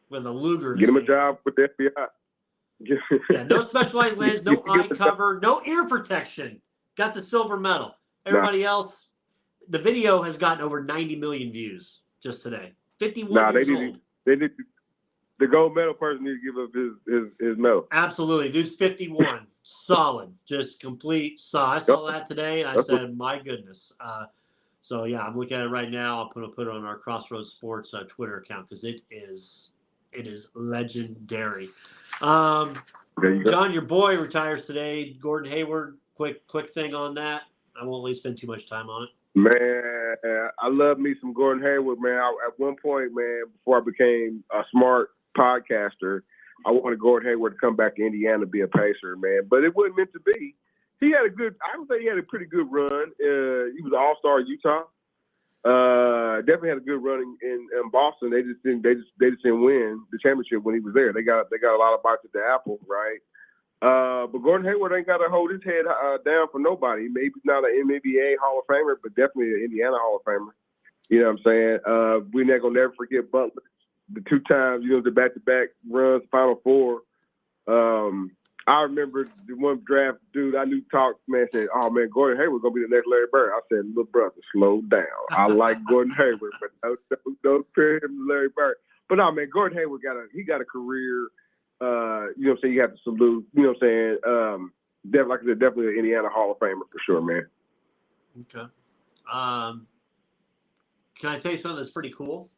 Speaker 1: With a Luger.
Speaker 2: Get him a job with the FBI.
Speaker 1: Yeah, no specialized lens, no eye cover, no ear protection. Got the silver medal. Everybody else, the video has gotten over 90 million views just today. 51 years old.
Speaker 2: They did. The gold medal person need to give up his medal.
Speaker 1: Absolutely. Dude's 51. Solid. Just complete. I saw that today, and I said, my goodness. So, yeah, I'm looking at it right now. I'm going to put it on our Crossroads Sports Twitter account because it is legendary. John, your boy retires today. Gordon Hayward, quick thing on that. I won't really spend too much time on it.
Speaker 2: Man, I love me some Gordon Hayward, man. At one point, man, before I became a smart podcaster, I wanted Gordon Hayward to come back to Indiana and be a Pacer, man. But it wasn't meant to be. I would say he had a pretty good run. He was an all-star at Utah. Definitely had a good run in Boston. They just didn't win the championship when he was there. They got a lot of bites at the apple, right? But Gordon Hayward ain't got to hold his head down for nobody. Maybe not an NBA Hall of Famer, but definitely an Indiana Hall of Famer. You know what I'm saying? We're not gonna never forget Butler, the 2 times, the back-to-back runs, Final Four. I remember the one draft dude I knew talked, man, said, "Oh man, Gordon Hayward gonna be the next Larry Bird." I said, "Little brother, slow down. I like Gordon Hayward, but don't compare him to Larry Bird." But no, man, Gordon Hayward got a career. You know what I'm saying? You have to salute. You know what I'm saying? Like I said, definitely an Indiana Hall of Famer for sure, man.
Speaker 1: Okay. Can I tell you something that's pretty cool?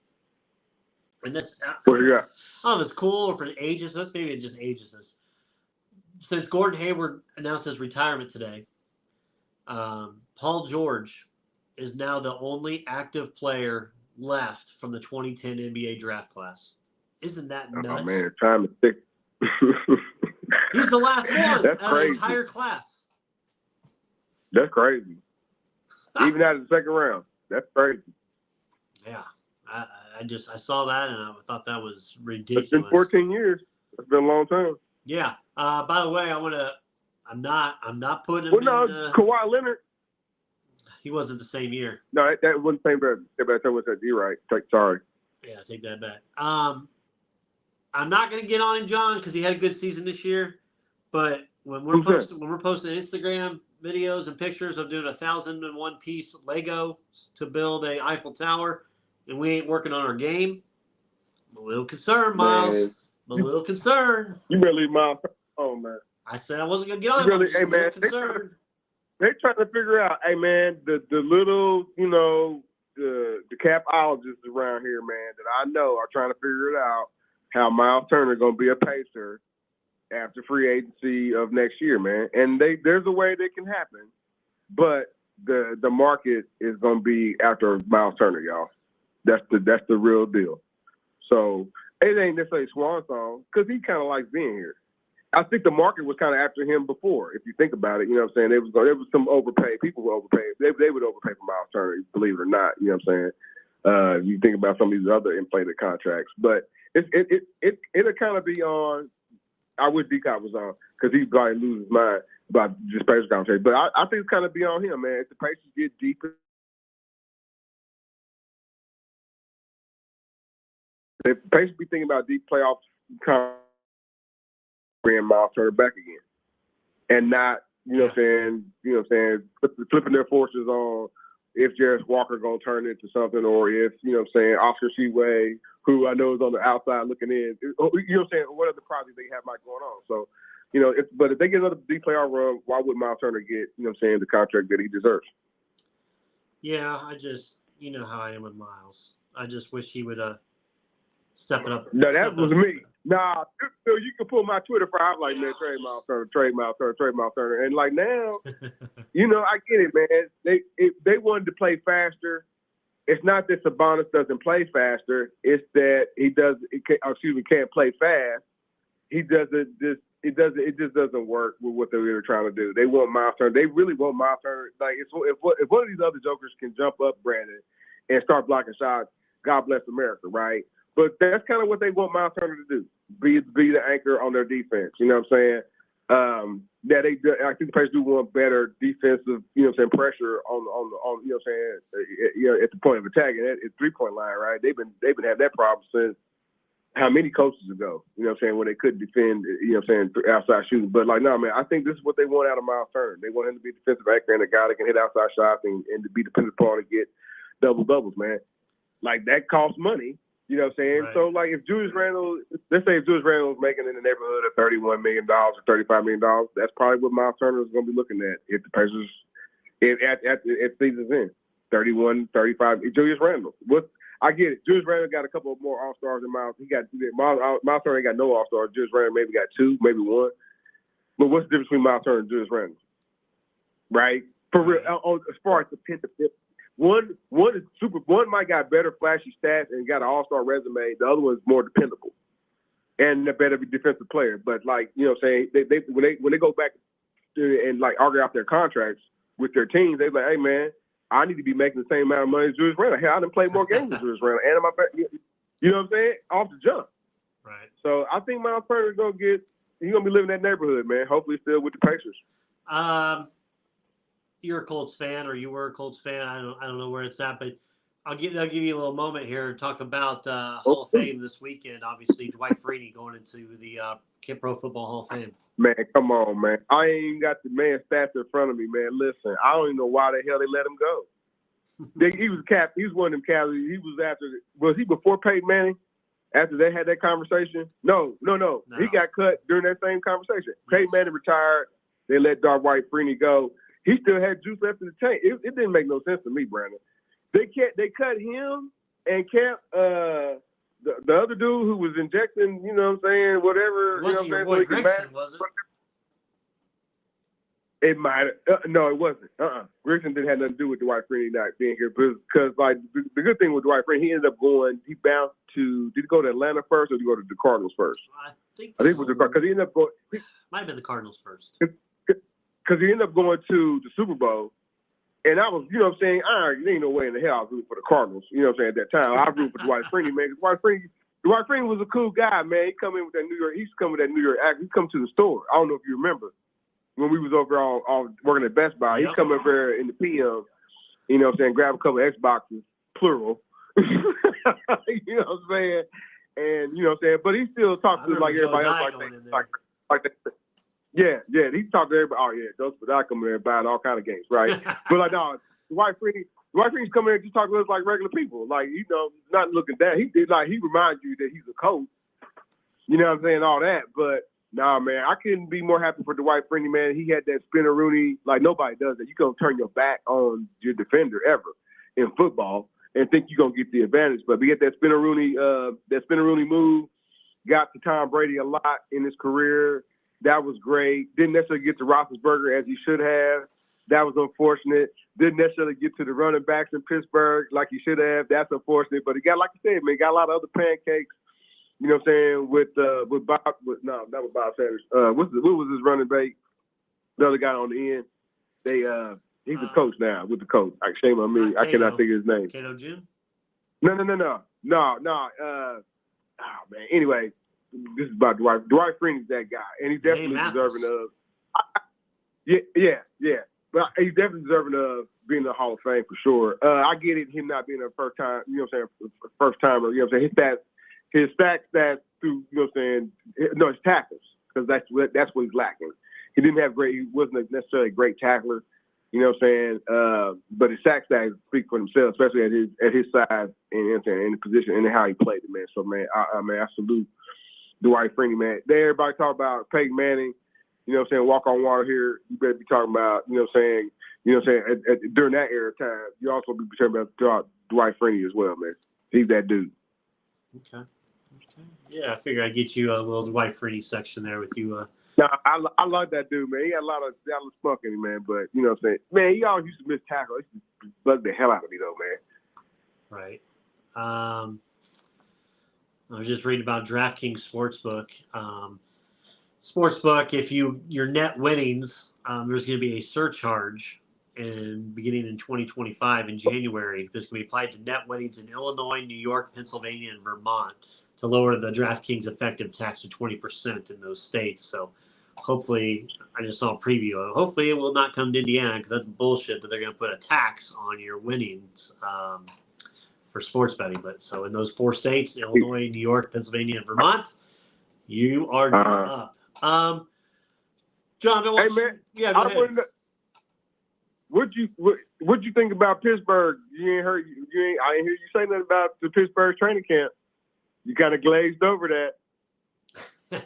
Speaker 1: And this,
Speaker 2: what you got?
Speaker 1: I don't know if it's cool or for ages. Maybe it just ages us. Since Gordon Hayward announced his retirement today, Paul George is now the only active player left from the 2010 NBA draft class. Isn't that nuts?
Speaker 2: Oh man, time is tick.
Speaker 1: He's the last one out of the entire class.
Speaker 2: That's crazy. Even out of the second round. That's crazy. Yeah.
Speaker 1: I saw that and I thought that was ridiculous.
Speaker 2: It's been 14 years. It's been a long time.
Speaker 1: Yeah. By the way, I'm not putting him in.
Speaker 2: Kawhi Leonard.
Speaker 1: He wasn't the same year.
Speaker 2: No, that wasn't the same year. You're right. Sorry.
Speaker 1: Yeah, take that back. I'm not going to get on him, John, because he had a good season this year. But when we're posting Instagram videos and pictures of doing 1,001 piece Lego to build a Eiffel Tower, and we ain't working on our game, I'm a little concerned, Miles. Man. I'm a little concerned.
Speaker 2: You better leave Miles alone, man.
Speaker 1: I said I wasn't going to get on him. I'm just a little concerned.
Speaker 2: They trying to figure out, hey, man, the little, the capologists around here, man, that I know are trying to figure it out, how Miles Turner going to be a Pacer after free agency of next year, man. And there's a way that can happen, but the market is going to be after Miles Turner, y'all. That's the real deal. So it ain't necessarily swan song because he kind of likes being here. I think the market was kind of after him before, if you think about it. You know what I'm saying? There was some overpaid. People were overpaid. They would overpay for Miles Turner, believe it or not. You know what I'm You think about some of these other inflated contracts, but it'll kind of be on. I wish D-Cop was on because he'd probably lose his mind about just Pacers conversation. But I think it's kind of be on him, man. If the Pacers get deeper, if the Pacers be thinking about deep playoff bringing Miles Turner back again, and not flipping their forces on if Jarris Walker gonna turn into something, or if Oscar Tshiebwe, who I know is on the outside looking in, what other projects they have might going on. So, but if they get another deep playoff run, why would Miles Turner get the contract that he deserves?
Speaker 1: Yeah, I just how I am with Miles. I just wish he would step it up.
Speaker 2: No, that was me. Nah, you can pull my Twitter for. I'm like, man, trade Miles Turner, trade Miles Turner, trade Miles Turner, and like now, I get it, man. They wanted to play faster. It's not that Sabonis doesn't play faster. It's that he can't play fast. It just doesn't work with what they were trying to do. They want Miles Turner. They really want Miles Turner. Like if one of these other jokers can jump up, Brandon, and start blocking shots, God bless America, right? But that's kind of what they want Miles Turner to do. Be the anchor on their defense. You know what I'm saying? I think the Pacers do want better defensive, pressure on at the point of attack and at 3-point line, right? They've been having that problem since how many coaches ago, when they couldn't defend, outside shooting. But like, no, man, I think this is what they want out of Miles Turner. They want him to be a defensive anchor and a guy that can hit outside shots and to be dependent upon to get double-doubles, man. Like, that costs money. You know what I'm saying?
Speaker 1: Right.
Speaker 2: So, like, let's say if Julius Randle's making in the neighborhood of $31 million or $35 million, that's probably what Miles Turner is going to be looking at if the Pacers, at season's end. 31, 35. Julius Randle. I get it. Julius Randle got a couple of more All-Stars than Miles. Miles Turner ain't got no All-Stars. Julius Randle maybe got 2, maybe 1. But what's the difference between Miles Turner and Julius Randle? Right? For real, as far as the pin to pin. One might got better flashy stats and got an all-star resume. The other one's more dependable and a better defensive player. But like, when they go back and like argue out their contracts with their teams, they're like, hey man, I need to be making the same amount of money as Julius Randle. Hell, I didn't play more games than Julius Randle. And you know what I'm saying? Off the jump.
Speaker 1: Right.
Speaker 2: So I think Miles Turner's gonna be living in that neighborhood, man. Hopefully still with the Pacers.
Speaker 1: You're a Colts fan, or you were a Colts fan. I don't know where it's at, but I'll give you a little moment here to talk about Hall of Fame this weekend. Obviously, Dwight Freeney going into the Pro Football Hall of Fame.
Speaker 2: Man, come on, man. I ain't even got the man's stats in front of me, man. Listen, I don't even know why the hell they let him go. He was cap. He was one of them caps. He was was he before Peyton Manning? After they had that conversation? No. He got cut during that same conversation. Yes. Peyton Manning retired. They let Dwight Freeney go. He still had juice left in the tank. It didn't make no sense to me, Brandon. They cut him and kept the other dude who was injecting, whatever.
Speaker 1: It wasn't your boy Gregson, was it?
Speaker 2: It might have. No, it wasn't. Gregson didn't have nothing to do with Dwight Freeney not being here. Because like, the good thing with Dwight Freeney, he ended up he bounced to, did he go to Atlanta first or did he go to the Cardinals first?
Speaker 1: I think
Speaker 2: it was the Cardinals. Because he ended up going.
Speaker 1: Might have been the Cardinals first.
Speaker 2: Because he ended up going to the Super Bowl. And I was, there ain't no way in the hell I was rooting for the Cardinals, at that time. I was rooting for Dwight Freeney, man. Dwight Freeney was a cool guy, man. He come in with that New York, he come with that New York act. He come to the store. I don't know if you remember. When we was over all working at Best Buy, he come up there in the PM, grab a couple of Xboxes, plural. You know what I'm saying? And, but he still talks to like everybody else like that. Yeah, he talked to everybody. Oh yeah, those I come in there buying all kind of games, right? But like, no, Dwight Freeney's coming in to talk to us like regular people, like not looking down. He reminds you that he's a coach. You know what I'm saying? All that, but nah, man, I couldn't be more happy for Dwight Freeney, man. He had that spinner-Rooney, like nobody does that. You gonna turn your back on your defender ever in football and think you're gonna get the advantage, but he had that spinner-Rooney move. Got to Tom Brady a lot in his career. That was great. Didn't necessarily get to Roethlisberger as he should have. That was unfortunate. Didn't necessarily get to the running backs in Pittsburgh like he should have. That's unfortunate. But he got, like you said, man, got a lot of other pancakes. You know what I'm saying? With Bob, not with Bob Sanders. What was his running back? The other guy on the end. He's a coach now with the coach. Like, shame on me. I cannot think of his name.
Speaker 1: Cato June?
Speaker 2: No. Oh man. Anyway, this is about Dwight. Dwight Freeney's that guy, and he's definitely deserving of. Yeah. But he's definitely deserving of being in the Hall of Fame for sure. I get it, him not being a first time, first timer. You know what I'm saying? His stats through, you know what I'm saying? No, his tackles, because that's what he's lacking. He wasn't necessarily a great tackler. You know what I'm saying? But his sack stats speak for themselves, especially at his size and the position and how he played it, man. So man, I salute Dwight Freeney, man. Everybody talk about Peyton Manning. You know what I'm saying? Walk on water here. You better be talking about, you know what I'm saying? During that era of time, you also be talking about Dwight Freeney as well, man. He's that dude.
Speaker 1: Okay. Yeah, I figure I'd get you a little Dwight Freeney section there with you.
Speaker 2: No, I like that dude, man. He got a lot of spunk in him, man. But, you know what I'm saying? Man, he always used to miss tackle. He used to bug the hell out of me, though, man.
Speaker 1: Right. I was just reading about DraftKings Sportsbook. Sportsbook, if your net winnings, there's going to be a surcharge beginning in 2025 in January. This can be applied to net winnings in Illinois, New York, Pennsylvania, and Vermont to lower the DraftKings effective tax to 20% in those states. So hopefully, I just saw a preview. Hopefully, it will not come to Indiana because that's bullshit that they're going to put a tax on your winnings for sports betting. But so in those 4 states, Illinois, New York, Pennsylvania, and Vermont, you are up. John,
Speaker 2: hey man,
Speaker 1: yeah, go ahead.
Speaker 2: What'd you think about Pittsburgh? I didn't hear you say nothing about the Pittsburgh training camp. You kind of glazed over that.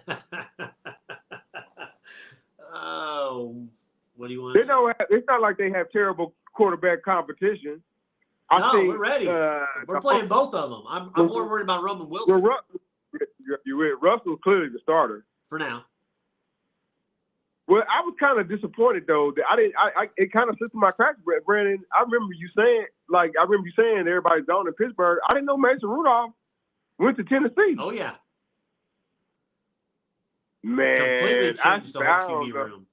Speaker 1: Oh, what do you want?
Speaker 2: It's not like they have terrible quarterback competition.
Speaker 1: We're ready. We're playing both of them. I'm more worried about Roman Wilson.
Speaker 2: Russell's clearly the starter
Speaker 1: for now.
Speaker 2: Well, I was kind of disappointed though that it kind of slipped in my cracks, Brandon. I remember you saying everybody's down in Pittsburgh. I didn't know Mason Rudolph went to Tennessee.
Speaker 1: Oh yeah,
Speaker 2: man,
Speaker 1: completely changed the whole QB room.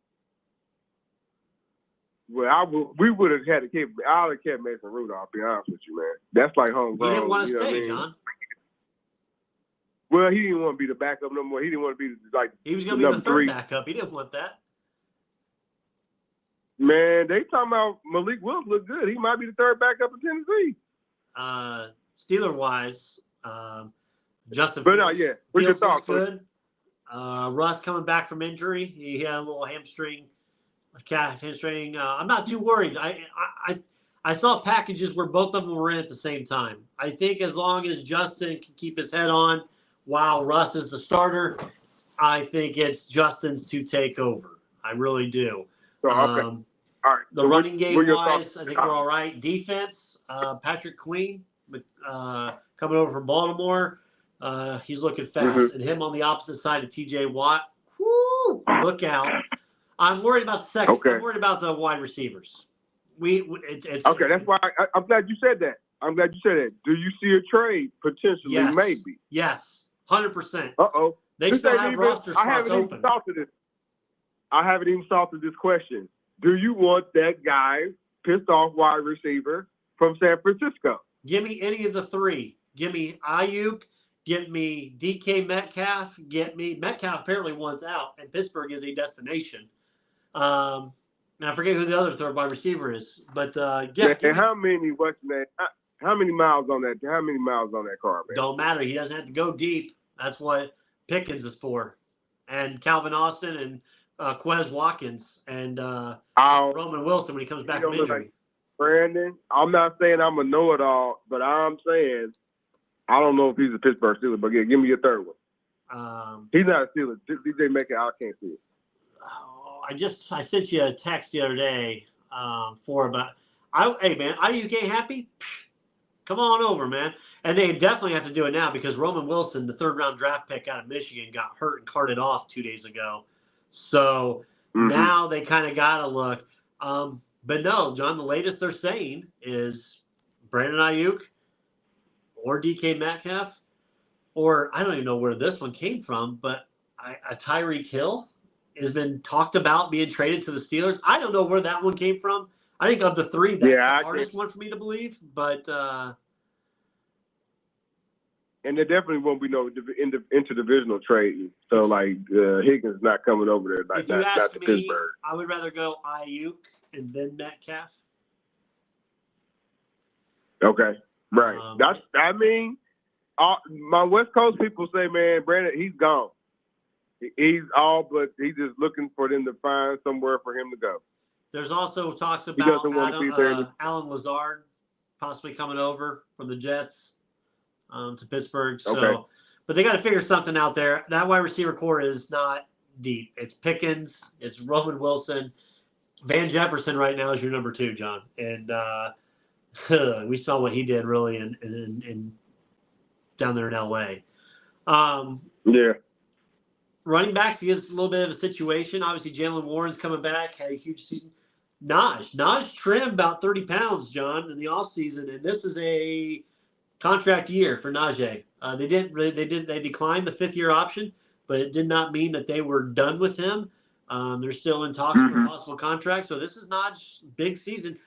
Speaker 2: Well, we would have had to keep. I would have kept Mason Rudolph. Be honest with you, man. That's like homegrown.
Speaker 1: He didn't want to stay, John.
Speaker 2: Well, he didn't want to be the backup no more. He didn't want to be like
Speaker 1: he was going to be the third backup. He didn't want that.
Speaker 2: Man, they talking about Malik Willis look good. He might be the third backup in Tennessee.
Speaker 1: Steeler-wise, Justin
Speaker 2: Fields. Yeah. What's your thoughts?
Speaker 1: Good. Russ coming back from injury. He had a little calf hamstring. I'm not too worried. I saw packages where both of them were in at the same time. I think as long as Justin can keep his head on while Russ is the starter, I think it's Justin's to take over. I really do.
Speaker 2: Okay. All right.
Speaker 1: The running game wise, I think we're all right. Defense, Patrick Queen coming over from Baltimore. He's looking fast. Mm-hmm. And him on the opposite side of TJ Watt. Whoo! Look out. I'm worried about the second. Okay. I'm worried about the wide receivers.
Speaker 2: Okay, that's why I'm glad you said that. Do you see a trade potentially?
Speaker 1: Yes.
Speaker 2: Maybe.
Speaker 1: Yes. 100%.
Speaker 2: Uh-oh.
Speaker 1: They still have roster spots open.
Speaker 2: I haven't even thought of this question. Do you want that guy, pissed off wide receiver from San Francisco?
Speaker 1: Give me any of the 3. Give me Ayuk. Get me DK Metcalf. Metcalf apparently wants out, and Pittsburgh is a destination. And I forget who the other third wide receiver is, but yeah.
Speaker 2: And how many miles on that? How many miles on that car, man?
Speaker 1: Don't matter. He doesn't have to go deep. That's what Pickens is for, and Calvin Austin and Quez Watkins and Roman Wilson when he comes back from injury.
Speaker 2: Like, Brandon, I'm not saying I'm a know-it-all, but I'm saying I don't know if he's a Pittsburgh Steeler, but give me your third one. He's not a Steeler. DJ Metcalf, I can't see it.
Speaker 1: I sent you a text the other day hey man, Ayuk ain't happy? Come on over, man. And they definitely have to do it now because Roman Wilson, the 3rd round draft pick out of Michigan, got hurt and carted off 2 days ago. So now they kind of got to look. But no, John, the latest they're saying is Brandon Ayuk or DK Metcalf, or I don't even know where this one came from, but a Tyreek Hill has been talked about being traded to the Steelers. I don't know where that one came from. I think of the 3, that's the hardest one for me to believe. But
Speaker 2: And there definitely won't be no interdivisional trade. So, like, Higgins not coming over there. Like,
Speaker 1: If you
Speaker 2: not
Speaker 1: ask
Speaker 2: to
Speaker 1: me,
Speaker 2: Pittsburgh.
Speaker 1: I would rather go Ayuk and then Metcalf.
Speaker 2: Okay. Right.
Speaker 1: But
Speaker 2: My West Coast people say, man, Brandon, he's gone. He's all but he's just looking for them to find somewhere for him to go.
Speaker 1: there's also talks
Speaker 2: He
Speaker 1: about
Speaker 2: doesn't want to be there.
Speaker 1: Alan Lazard possibly coming over from the Jets to Pittsburgh. So,
Speaker 2: Okay.
Speaker 1: but they got to figure something out there. That wide receiver core is not deep. It's Pickens. It's Roman Wilson. Van Jefferson right now is your number 2, John. And we saw what he did really in down there in L.A.
Speaker 2: Yeah.
Speaker 1: Running backs against a little bit of a situation. Obviously, Jalen Warren's coming back, had a huge season. Naj trimmed about 30 pounds, John, in the offseason, and this is a contract year for Najee. They declined the 5th-year option, but it did not mean that they were done with him. They're still in talks for a possible contract. So this is Naj's big season.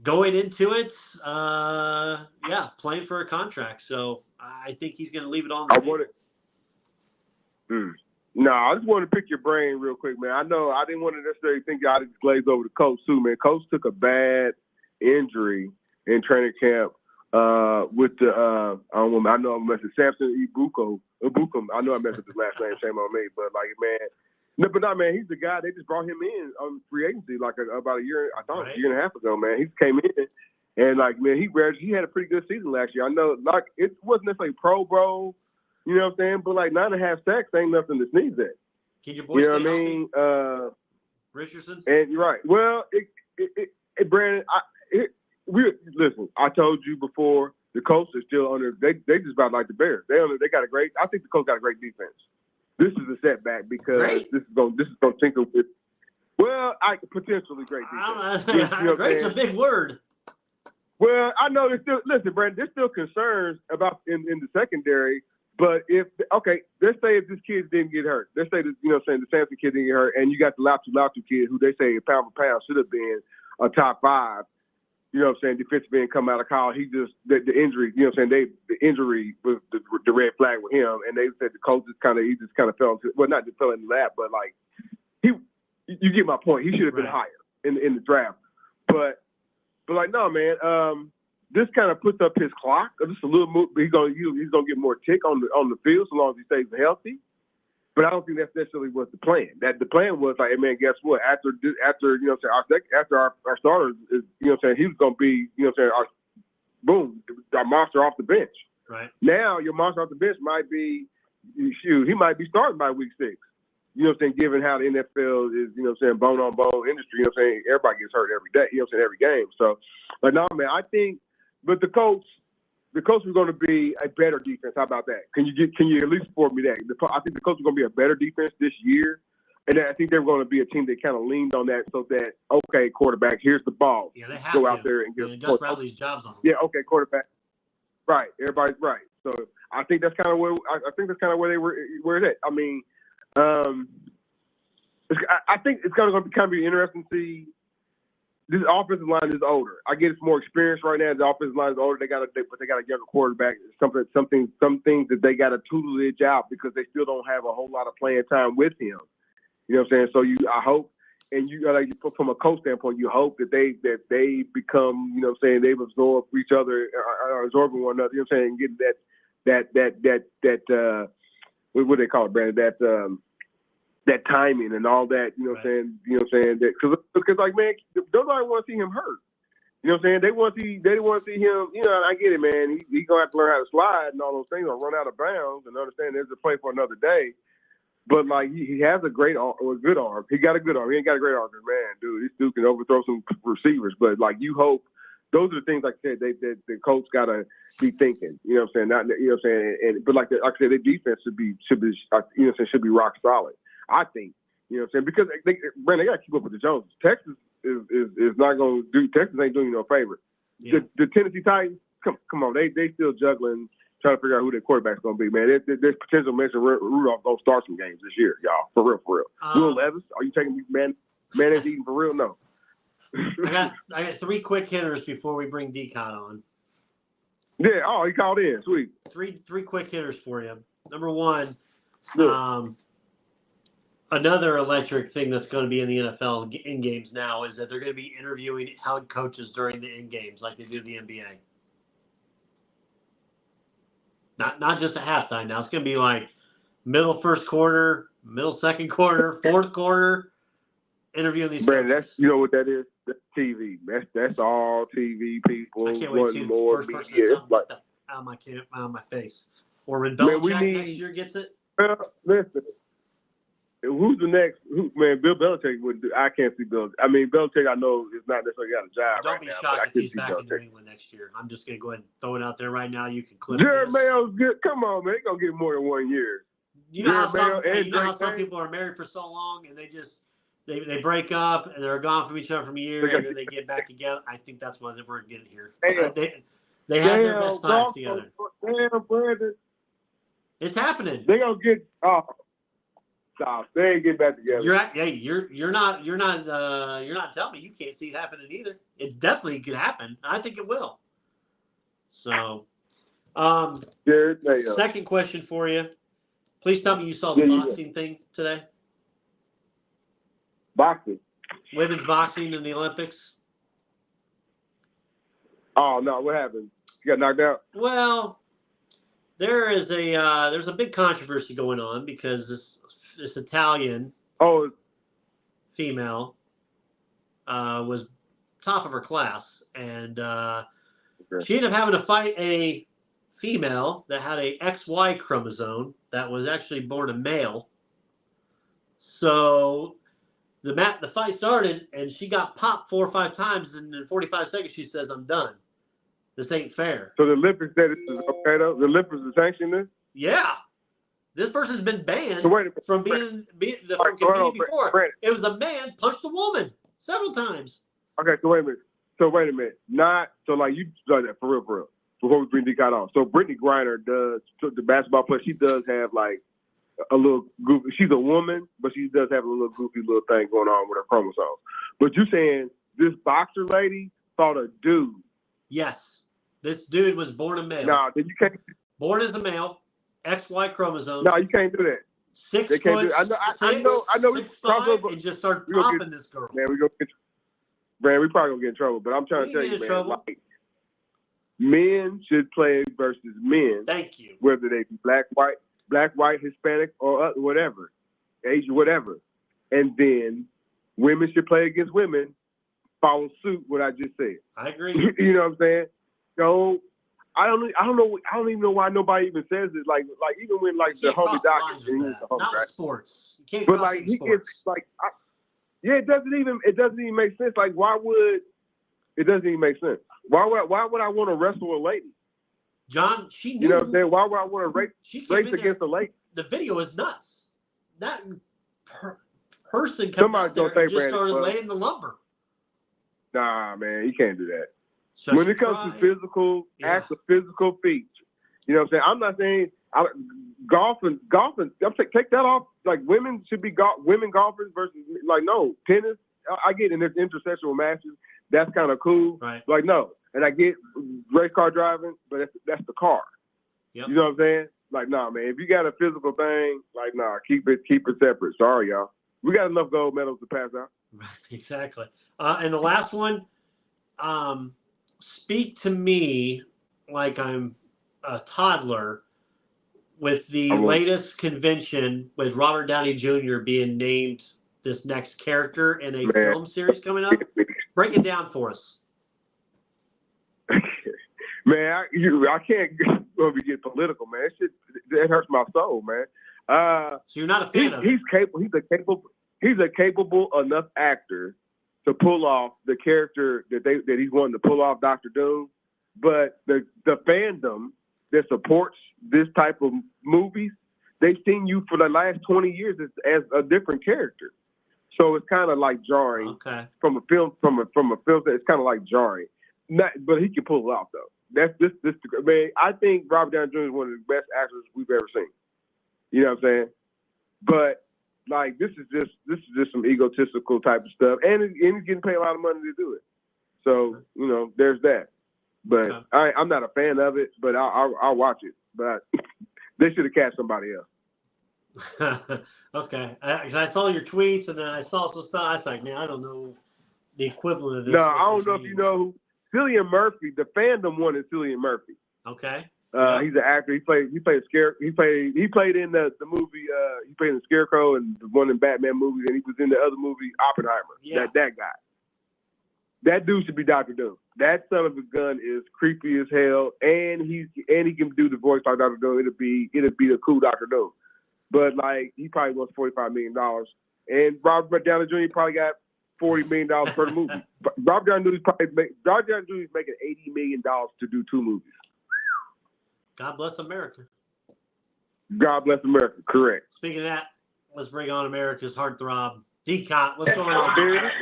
Speaker 1: Going into it, playing for a contract. So I think he's going to leave it on the table.
Speaker 2: No, I just want to pick your brain real quick, man. I know I didn't want to necessarily think y'all just glazed over the coach too, man. Coach took a bad injury in training camp with the I know I'm messing Samson Ibukum. I know I messed up his last name. Shame on me, but like, man, man. He's the guy. They just brought him in on free agency like about a year. I thought a year and a half ago, man. He came in and like, man, he had a pretty good season last year. I know, like, it wasn't necessarily Pro Bowl. You know what I'm saying? But like 9.5 sacks ain't nothing to sneeze at.
Speaker 1: Can your boy stay healthy? Richardson?
Speaker 2: And you're right. Well, Brandon, listen. I told you before. The Colts are still under. They just about like the Bears. They got a great. I think the Colts got a great defense. This is a setback because this is going to tinker with. Well, potentially great defense.
Speaker 1: I don't know. Great's a big word.
Speaker 2: Well, I know there's still. Listen, Brandon. There's still concerns about in the secondary. But let's say if this kid didn't get hurt. Let's say that, the Samson kid didn't get hurt, and you got the Latu kid, who they say pound for pound should have been a top 5. Defensive end come out of college. He just the injury. The injury was the red flag with him, and they said the coach just kind of fell into not just fell in the lap, but like you get my point. He should have been higher in the draft, but like no man. This kind of puts up his clock. Just a little move. He's gonna get more tick on the field so long as he stays healthy. But I don't think that's necessarily was the plan. That the plan was like, hey man, guess what? After our starter is he was gonna be our monster off the bench.
Speaker 1: Right
Speaker 2: now, your monster off the bench might be he might be starting by week 6. Given how the NFL is, bone on bone industry. Everybody gets hurt every day. Every game. So, like, no man, I think. But the Colts are going to be a better defense. How about that? Can you at least afford me that? I think the Colts are going to be a better defense this year, and I think they're going to be a team that kind of leaned on that, so that quarterback, here's the ball.
Speaker 1: Yeah, they have
Speaker 2: go
Speaker 1: to.
Speaker 2: out there and get
Speaker 1: Gus Bradley's jobs on them.
Speaker 2: Yeah, quarterback. Right, everybody's right. So I think that's kind of where they were at. I mean, I think it's going to kind of be interesting to see. This offensive line is older. I get it's more experienced right now. The offensive line is older. But they got a younger quarterback. Some things that they got to tutelage out because they still don't have a whole lot of playing time with him. You know what I'm saying? So I hope, and from a coach standpoint, you hope that they become, they've absorbed each other, are absorbing one another. You know what I'm saying? Getting that what do they call it, Brandon? That timing and all that, what I'm saying? That because like, man, nobody want to see him hurt. You know what I'm saying? They want to see him, and I get it, man. He's gonna have to learn how to slide and all those things, or run out of bounds, and understand there's a play for another day. But like, he has a great arm, or a good arm. He got a good arm. He ain't got a great arm, man, dude. This dude can overthrow some receivers. But like, you hope those are the things, like I said, the coach gotta be thinking. You know what I'm saying? Not, what I'm saying? But like I said, their defense should be rock solid. I think, what I'm saying? Because Brandon, they got to keep up with the Joneses. Texas is not going to do. Texas ain't doing you no favor. Yeah. The Tennessee Titans, come on, they still juggling, trying to figure out who their quarterback's going to be. Man, there's potential. Mason Rudolph going to start some games this year, y'all. For real. Will Levis, are you taking mayonnaise eating for real? No.
Speaker 1: I got 3 quick hitters before we bring Decon on.
Speaker 2: Yeah. Oh, he called in. Sweet.
Speaker 1: Three quick hitters for you. Number one,
Speaker 2: Yeah.
Speaker 1: another electric thing that's going to be in the NFL in games now is that they're going to be interviewing head coaches during the in games like they do the NBA. Not just at halftime. Now it's going to be like middle first quarter, middle second quarter, fourth quarter, interviewing these
Speaker 2: Brandon,
Speaker 1: coaches.
Speaker 2: that's, you know what that is? That's TV. That's all TV people.
Speaker 1: I can't wait to see the first person to tell me
Speaker 2: like,
Speaker 1: that out of my face. Or when
Speaker 2: Man,
Speaker 1: Belichick next year gets it.
Speaker 2: Listen, who's the next? Man, Bill Belichick would do. I can't see Bill. I mean, Belichick, I know is not necessarily got a job
Speaker 1: Don't
Speaker 2: right
Speaker 1: be
Speaker 2: now.
Speaker 1: shocked
Speaker 2: But
Speaker 1: if he's back in New England next year. I'm just going to go ahead and throw it out there right now. You can clip
Speaker 2: Jared
Speaker 1: this.
Speaker 2: Mayo's good. Come on, man. They're going to get more than 1 year.
Speaker 1: You know
Speaker 2: Jared
Speaker 1: how
Speaker 2: Mayo
Speaker 1: some people are married for so long and they break up and they're gone from each other from a year and then they get back together. I think that's what we're getting here. They have their best life together.
Speaker 2: Damn, Brandon.
Speaker 1: It's happening.
Speaker 2: They're going to get stop. They ain't getting back together.
Speaker 1: You're not telling me you can't see it happening either. It definitely could happen. I think it will. So,
Speaker 2: Jared Mayo.
Speaker 1: second question for you. Please tell me you saw the boxing thing today.
Speaker 2: Boxing.
Speaker 1: Women's boxing in the Olympics.
Speaker 2: Oh no, what happened? You got knocked out?
Speaker 1: Well, there's a big controversy going on because this Italian female was top of her class, and she ended up having to fight a female that had a XY chromosome that was actually born a male. So the fight started, and she got popped 4 or 5 times, and in 45 seconds she says, "I'm done. This ain't fair."
Speaker 2: So the Olympics said this is okay though? The Olympics is sanctioning this?
Speaker 1: Yeah. This person's been banned from competing before.
Speaker 2: Brandon.
Speaker 1: It was a man punched a woman several times.
Speaker 2: Okay, so wait a minute. Like you like that for real. Before we bring the guy on. So Brittany Griner the basketball player, she does have like a little goofy. She's a woman, but she does have a little goofy little thing going on with her chromosomes. But you're saying this boxer lady fought a dude.
Speaker 1: Yes. This dude was born a male.
Speaker 2: No, then you can't.
Speaker 1: Born as a male, XY chromosome.
Speaker 2: No, you can't do that.
Speaker 1: 6 foot,
Speaker 2: I know.
Speaker 1: 6'5", and just start popping this girl.
Speaker 2: Man, we probably gonna get in trouble. But I'm trying to tell you, man, like, men should play versus men.
Speaker 1: Thank you.
Speaker 2: Whether they be black, white, Hispanic, or whatever, Asian, whatever. And then women should play against women. Follow suit. What I just said.
Speaker 1: I agree.
Speaker 2: You know what I'm saying? So I don't even know why nobody even says it. Like even when like the homie Doc is
Speaker 1: not with sports. You can't
Speaker 2: but
Speaker 1: cross
Speaker 2: like
Speaker 1: in sports.
Speaker 2: It doesn't even make sense. Like why would it doesn't even make sense? Why would I want to wrestle a lady?
Speaker 1: John, she knew.
Speaker 2: You know what I'm saying? Why would I want to race against a lady?
Speaker 1: The video is nuts. That person
Speaker 2: Somebody's
Speaker 1: out there and just
Speaker 2: Brandon,
Speaker 1: started laying the lumber.
Speaker 2: Nah, man, you can't do that.
Speaker 1: So
Speaker 2: when it comes to physical acts of physical feats, you know what I'm saying? I'm not saying golfing. Take that off. Like women should be women golfers versus like no tennis. I get in there's intersexual matches. That's kind of cool.
Speaker 1: Right.
Speaker 2: Like no, and I get race car driving, but that's the car.
Speaker 1: Yep.
Speaker 2: You know what I'm saying? Like nah, man. If you got a physical thing, like nah, keep it separate. Sorry, y'all. We got enough gold medals to pass out.
Speaker 1: Exactly. And the last one, speak to me like I'm a toddler with the latest convention with Robert Downey Jr. being named this next character in a film series coming up. Break it down for us.
Speaker 2: Man, I can't get political, man. That hurts my soul, man.
Speaker 1: So you're not a fan of it?
Speaker 2: He's a capable enough actor to pull off the character that he's wanting to pull off, Dr. Doom. But the fandom that supports this type of movies, they've seen you for the last 20 years as a different character. So it's kind of like jarring.
Speaker 1: Okay.
Speaker 2: From a film, it's kind of like jarring. But he can pull it off though. That's this. Man, I think Robert Downey Jr. is one of the best actors we've ever seen. You know what I'm saying? But like this is just some egotistical type of stuff, and he's getting paid a lot of money to do it. So you know, there's that. But
Speaker 1: Okay.
Speaker 2: I'm not a fan of it, but I'll watch it. But they should have cast somebody else.
Speaker 1: Okay. Because I saw your tweets and then I saw some stuff. I was like, man, I don't know the equivalent of this.
Speaker 2: No,
Speaker 1: what
Speaker 2: I don't
Speaker 1: this
Speaker 2: know if you
Speaker 1: means.
Speaker 2: know who Cillian Murphy. The fandom one is Cillian Murphy.
Speaker 1: Okay.
Speaker 2: He's an actor. He played in the movie. He played in the Scarecrow and the one in Batman movies, and he was in the other movie Oppenheimer.
Speaker 1: Yeah.
Speaker 2: That guy. That dude should be Dr. Doom. That son of a gun is creepy as hell, and he can do the voice like Dr. Doom. It'll be a cool Dr. Doom. But like he probably wants $45 million, and Robert Downey Jr. probably got $40 million per movie. Robert Downey Jr. is making $80 million to do 2 movies.
Speaker 1: God bless America.
Speaker 2: God bless America. Correct.
Speaker 1: Speaking of that, let's bring on America's heartthrob, D-Cot. What's going on, D-Cot?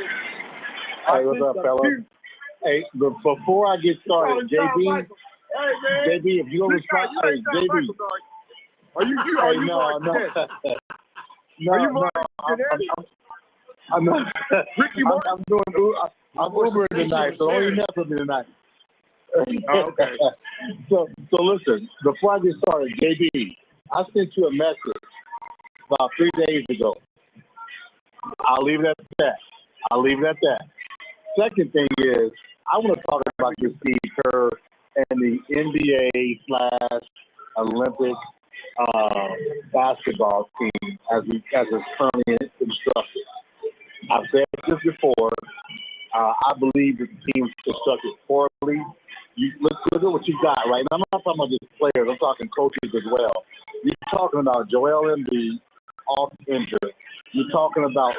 Speaker 4: Hey, what's up, fellas? Hey, before I get started, JB, if you don't respond, hey, JB.
Speaker 2: Are you
Speaker 4: no, I'm not.
Speaker 2: Ricky
Speaker 4: I'm doing. I'm Ubering tonight, so only mess with me tonight.
Speaker 2: Okay.
Speaker 4: So listen. Before I get started, JB, I sent you a message about 3 days ago. I'll leave it at that. Second thing is, I want to talk about this Steve Kerr and the NBA/Olympic basketball team as it's currently instructed. I've said this before. I believe that the team's constructed poorly. You look at what you got, right? And I'm not talking about just players. I'm talking coaches as well. You're talking about Joel Embiid off injured. You're talking about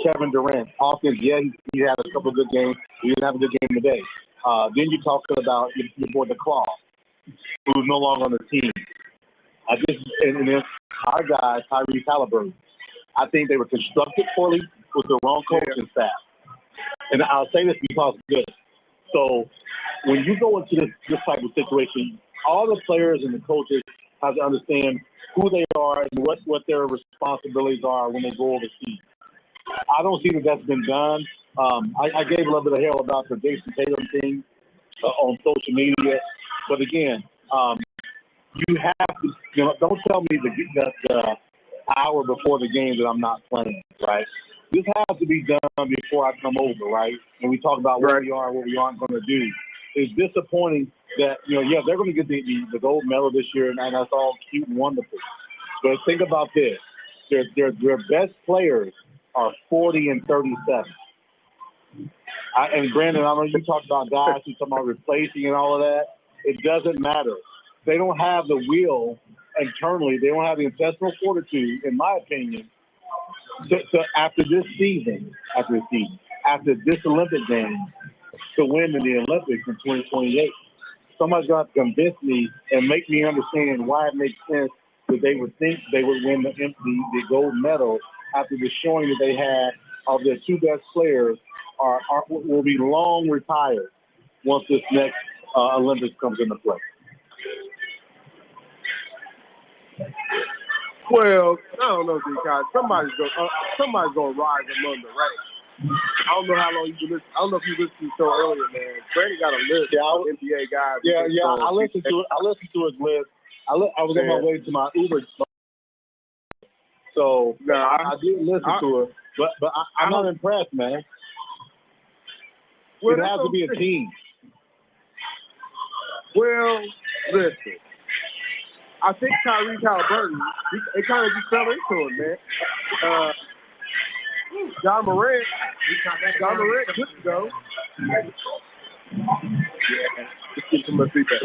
Speaker 4: Kevin Durant off injured. Yeah, he had a couple of good games. He didn't have a good game today. Then you're talking about your boy the Claw, who's no longer on the team. And then our guy Tyrese Halliburton. I think they were constructed poorly with the wrong coaching staff. And I'll say this because of this. So when you go into this type of situation, all the players and the coaches have to understand who they are and what their responsibilities are when they go overseas. I don't see that that's been done. I gave a little bit of hell about the Jason Tatum thing on social media. But again, you have to, don't tell me the hour before the game that I'm not playing, right? This has to be done before I come over, right? And we talk about where we are and what we aren't going to do. It's disappointing that, they're going to get the gold medal this year, and that's all cute and wonderful. But think about this. Their best players are 40 and 37. And Brandon, I know you talked about guys who talk about replacing and all of that. It doesn't matter. They don't have the will internally. They don't have the intestinal fortitude, in my opinion, to after this Olympic game, to win in the Olympics in 2028. Somebody's got to convince me and make me understand why it makes sense that they would think they would win the gold medal after the showing that they had of their 2 best players will be long retired once this next Olympics comes into play.
Speaker 2: Well, I don't know, D-Cot. Somebody's gonna rise among the ranks. I don't know how long you listen. I don't know if you listened to the show earlier, man. Brandon got a list of NBA guys.
Speaker 4: Yeah. I listened to his list. I was on my way to my Uber, so I did listen to it. But I'm not impressed, man.
Speaker 2: Well,
Speaker 4: it has to be a team.
Speaker 2: Well, listen. I think Tyrese Halliburton, it kind of just fell into him, man. John Morant could go. Yeah, just get some feedback.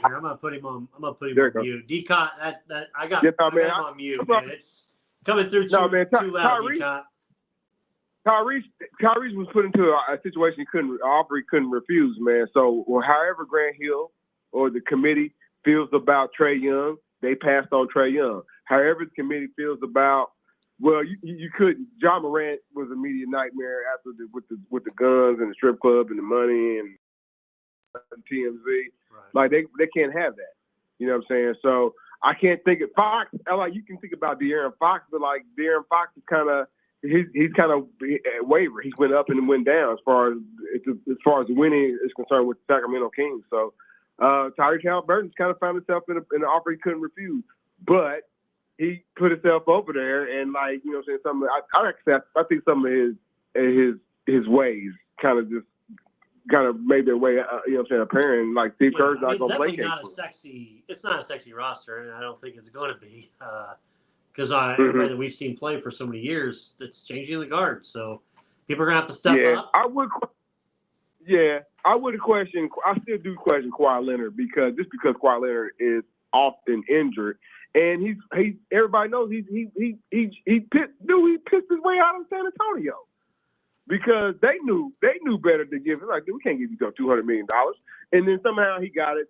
Speaker 1: Here, I'm gonna put him on mute. D-Cot, that I got him on mute, man. It's coming through too loud, D-Cot.
Speaker 2: Tyrese was put into a situation he couldn't refuse, man. So, however Grant Hill or the committee feels about Trae Young, they passed on Trae Young. However the committee feels about, you couldn't. John Morant was a media nightmare after with the guns and the strip club and the money and TMZ.
Speaker 1: Right.
Speaker 2: Like they can't have that. You know what I'm saying? So I can't think of Fox. Like you can think about De'Aaron Fox, but like De'Aaron Fox is kind of he's kind of wavered. He's went up and went down as far as winning is concerned with the Sacramento Kings. So Tyrese Halliburton's kind of found himself in an offer he couldn't refuse, but he put himself over there and some I think some of his ways kind of made their way apparent. Like Steve Kerr's not going to play.
Speaker 1: It's not a sexy roster, and I don't think it's going to be. Because everybody that we've seen play for so many years, it's changing the guard. So people are going to have to step up.
Speaker 2: I would question. I still do question Kawhi Leonard because Kawhi Leonard is often injured, and he everybody knows he pissed his way out of San Antonio because they knew better to give him. Like, we can't give you $200 million, and then somehow he got it.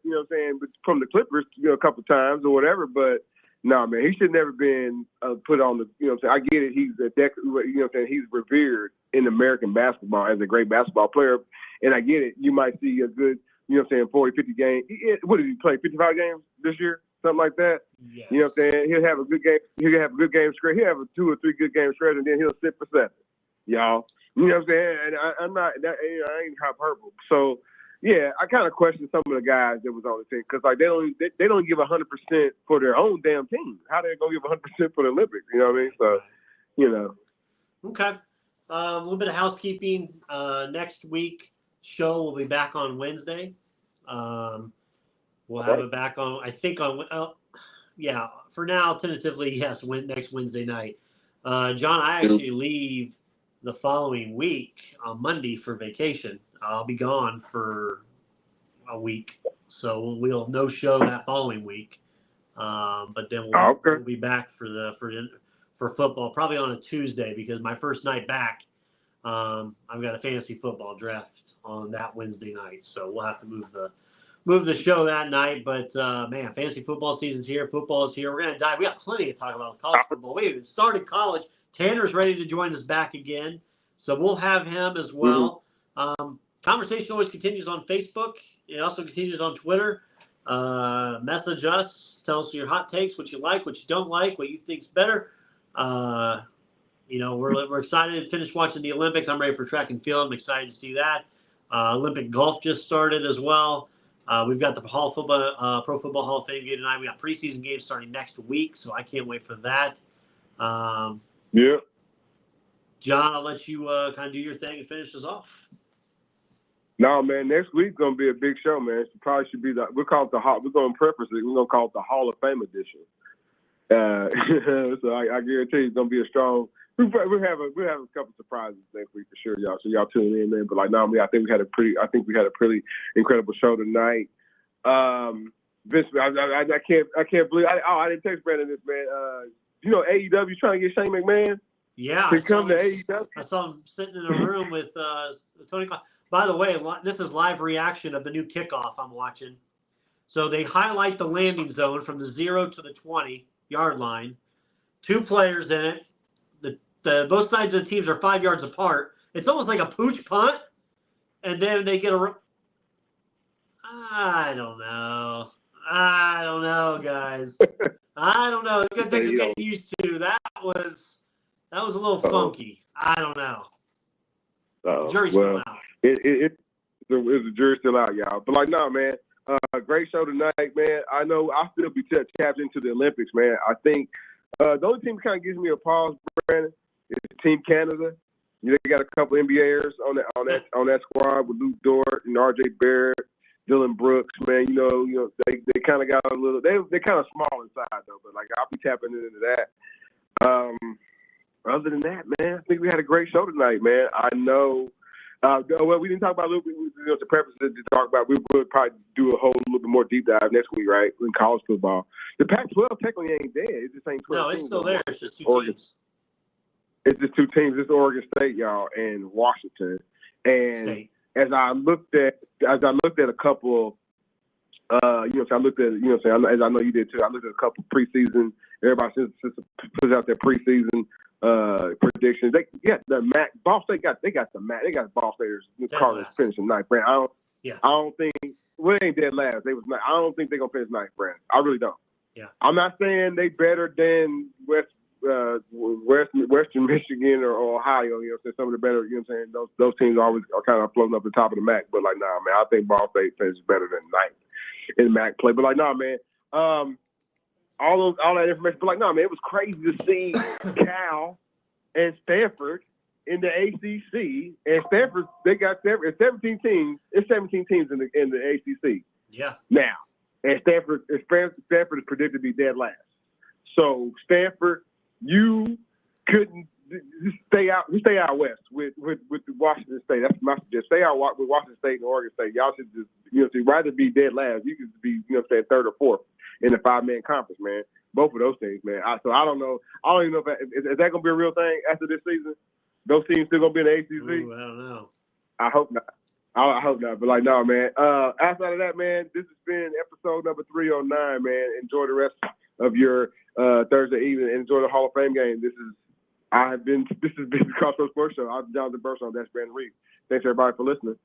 Speaker 2: From the Clippers, a couple times or whatever, but. No, man, he should never been put on the. I get it. He's he's revered in American basketball as a great basketball player, and I get it. You might see a good, 40, 50 games. What did he play? 55 games this year, something like that.
Speaker 1: Yes.
Speaker 2: You know what I'm saying? He'll have a good game. He'll have a good game stretch. He'll have a 2 or 3 good game stretch, and then he'll sit for 7. Y'all, you know what I'm saying? And I'm not. I ain't hyperbole. So. Yeah, I kind of question some of the guys that was on the team because they don't give 100% for their own damn team. How they gonna give 100% for the Olympics? You know what I mean? So,
Speaker 1: Okay. A little bit of housekeeping. Next week show will be back on Wednesday. We'll have it back on. I think on. For now, tentatively, yes. Next Wednesday night. John, I actually leave the following week on Monday for vacation. I'll be gone for a week, so we'll have no show that following week. But then we'll be back for football probably on a Tuesday because my first night back, I've got a fantasy football draft on that Wednesday night, so we'll have to move the show that night. But man, fantasy football season's here. Football is here. We're gonna dive. We got plenty to talk about college football. We haven't started college. Tanner's ready to join us back again, so we'll have him as well. Conversation always continues on Facebook. It also continues on Twitter. Message us. Tell us your hot takes, what you like, what you don't like, what you think's better. We're excited to finish watching the Olympics. I'm ready for track and field. I'm excited to see that. Olympic golf just started as well. We've got the Pro Football Hall of Fame game tonight. We got preseason games starting next week, so I can't wait for that.
Speaker 2: Yeah.
Speaker 1: John, I'll let you kind of do your thing and finish us off.
Speaker 2: No, man. Next week's gonna be a big show, man. It probably should be we're going to preface it. We're gonna call it the Hall of Fame edition. So I guarantee it's gonna be a strong. We'll have a couple surprises next week for sure, y'all. So y'all tune in, man. But I think we had a pretty incredible show tonight. Vince, I can't believe. I didn't text Brandon this, man. AEW trying to get Shane McMahon.
Speaker 1: Yeah,
Speaker 2: to come to AEW.
Speaker 1: I saw him sitting in a room with Tony Khan. By the way, this is live reaction of the new kickoff I'm watching. So they highlight the landing zone from the 0 to the 20-yard line. 2 players in it. The both sides of the teams are 5 yards apart. It's almost like a pooch punt. And then they get I don't know, guys. I don't know. It's going to take some getting used to. That was a little funky. I don't know. Jury's still out.
Speaker 2: The jury's still out, y'all. But man, great show tonight, man. I know I'll still be tapped into the Olympics, man. I think the only team that kind of gives me a pause, Brandon, is Team Canada. They got a couple NBAers on that squad with Luke Dort and R.J. Barrett, Dylan Brooks, man. They kind of got a little. They're kind of small inside though, but I'll be tapping into that. Other than that, man, I think we had a great show tonight, man. I know. We didn't talk about a little bit. The purpose to talk about. We will probably do a little bit more deep dive next week, right? In college football, the Pac-12 technically ain't dead. It's just ain't 12
Speaker 1: No, it's still there. It's just 2 teams.
Speaker 2: It's just 2 teams. It's Oregon State, y'all, and Washington. And as I looked at a couple, as I know you did too. I looked at a couple preseason. Everybody since puts out their preseason predictions. They got the MAC. Ball State they got the MAC. They got Ball Staters. Cardinals finishing 9th. Brand. I don't think. Well, they ain't dead last. They was. I don't think they're gonna finish 9th. Brand. I really don't.
Speaker 1: Yeah.
Speaker 2: I'm not saying they better than Western Michigan or Ohio. You know, what I'm saying, some of the better. You know, what I'm saying, those teams always are kind of floating up the top of the MAC. But like, nah, man, I think Ball State is better than ninth in MAC play. But like, nah, man, all that information. But like, nah, man, it was crazy to see Cal and Stanford in the ACC, and Stanford, they got 17 teams. It's 17 teams in the ACC.
Speaker 1: Yeah.
Speaker 2: Now, and Stanford is predicted to be dead last. So Stanford, you couldn't stay out west with Washington State. That's my suggestion. Stay out with Washington State and Oregon State. Y'all should just rather be dead last. You could be third or fourth in the 5-man conference, man. Both of those things, man. So I don't know. I don't even know if is that gonna be a real thing after this season. Those teams still gonna be in the ACC?
Speaker 1: Ooh, I don't know.
Speaker 2: I hope not. I hope not. But like, no, man. Outside of that, man, this has been episode number 309, man. Enjoy the rest of your Thursday evening. Enjoy the Hall of Fame game. This has been the Crossroads Sports Show. I'm Jonathan Burson. That's Brandon Reed. Thanks everybody for listening.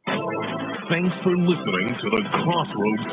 Speaker 5: Thanks for listening to the Crossroads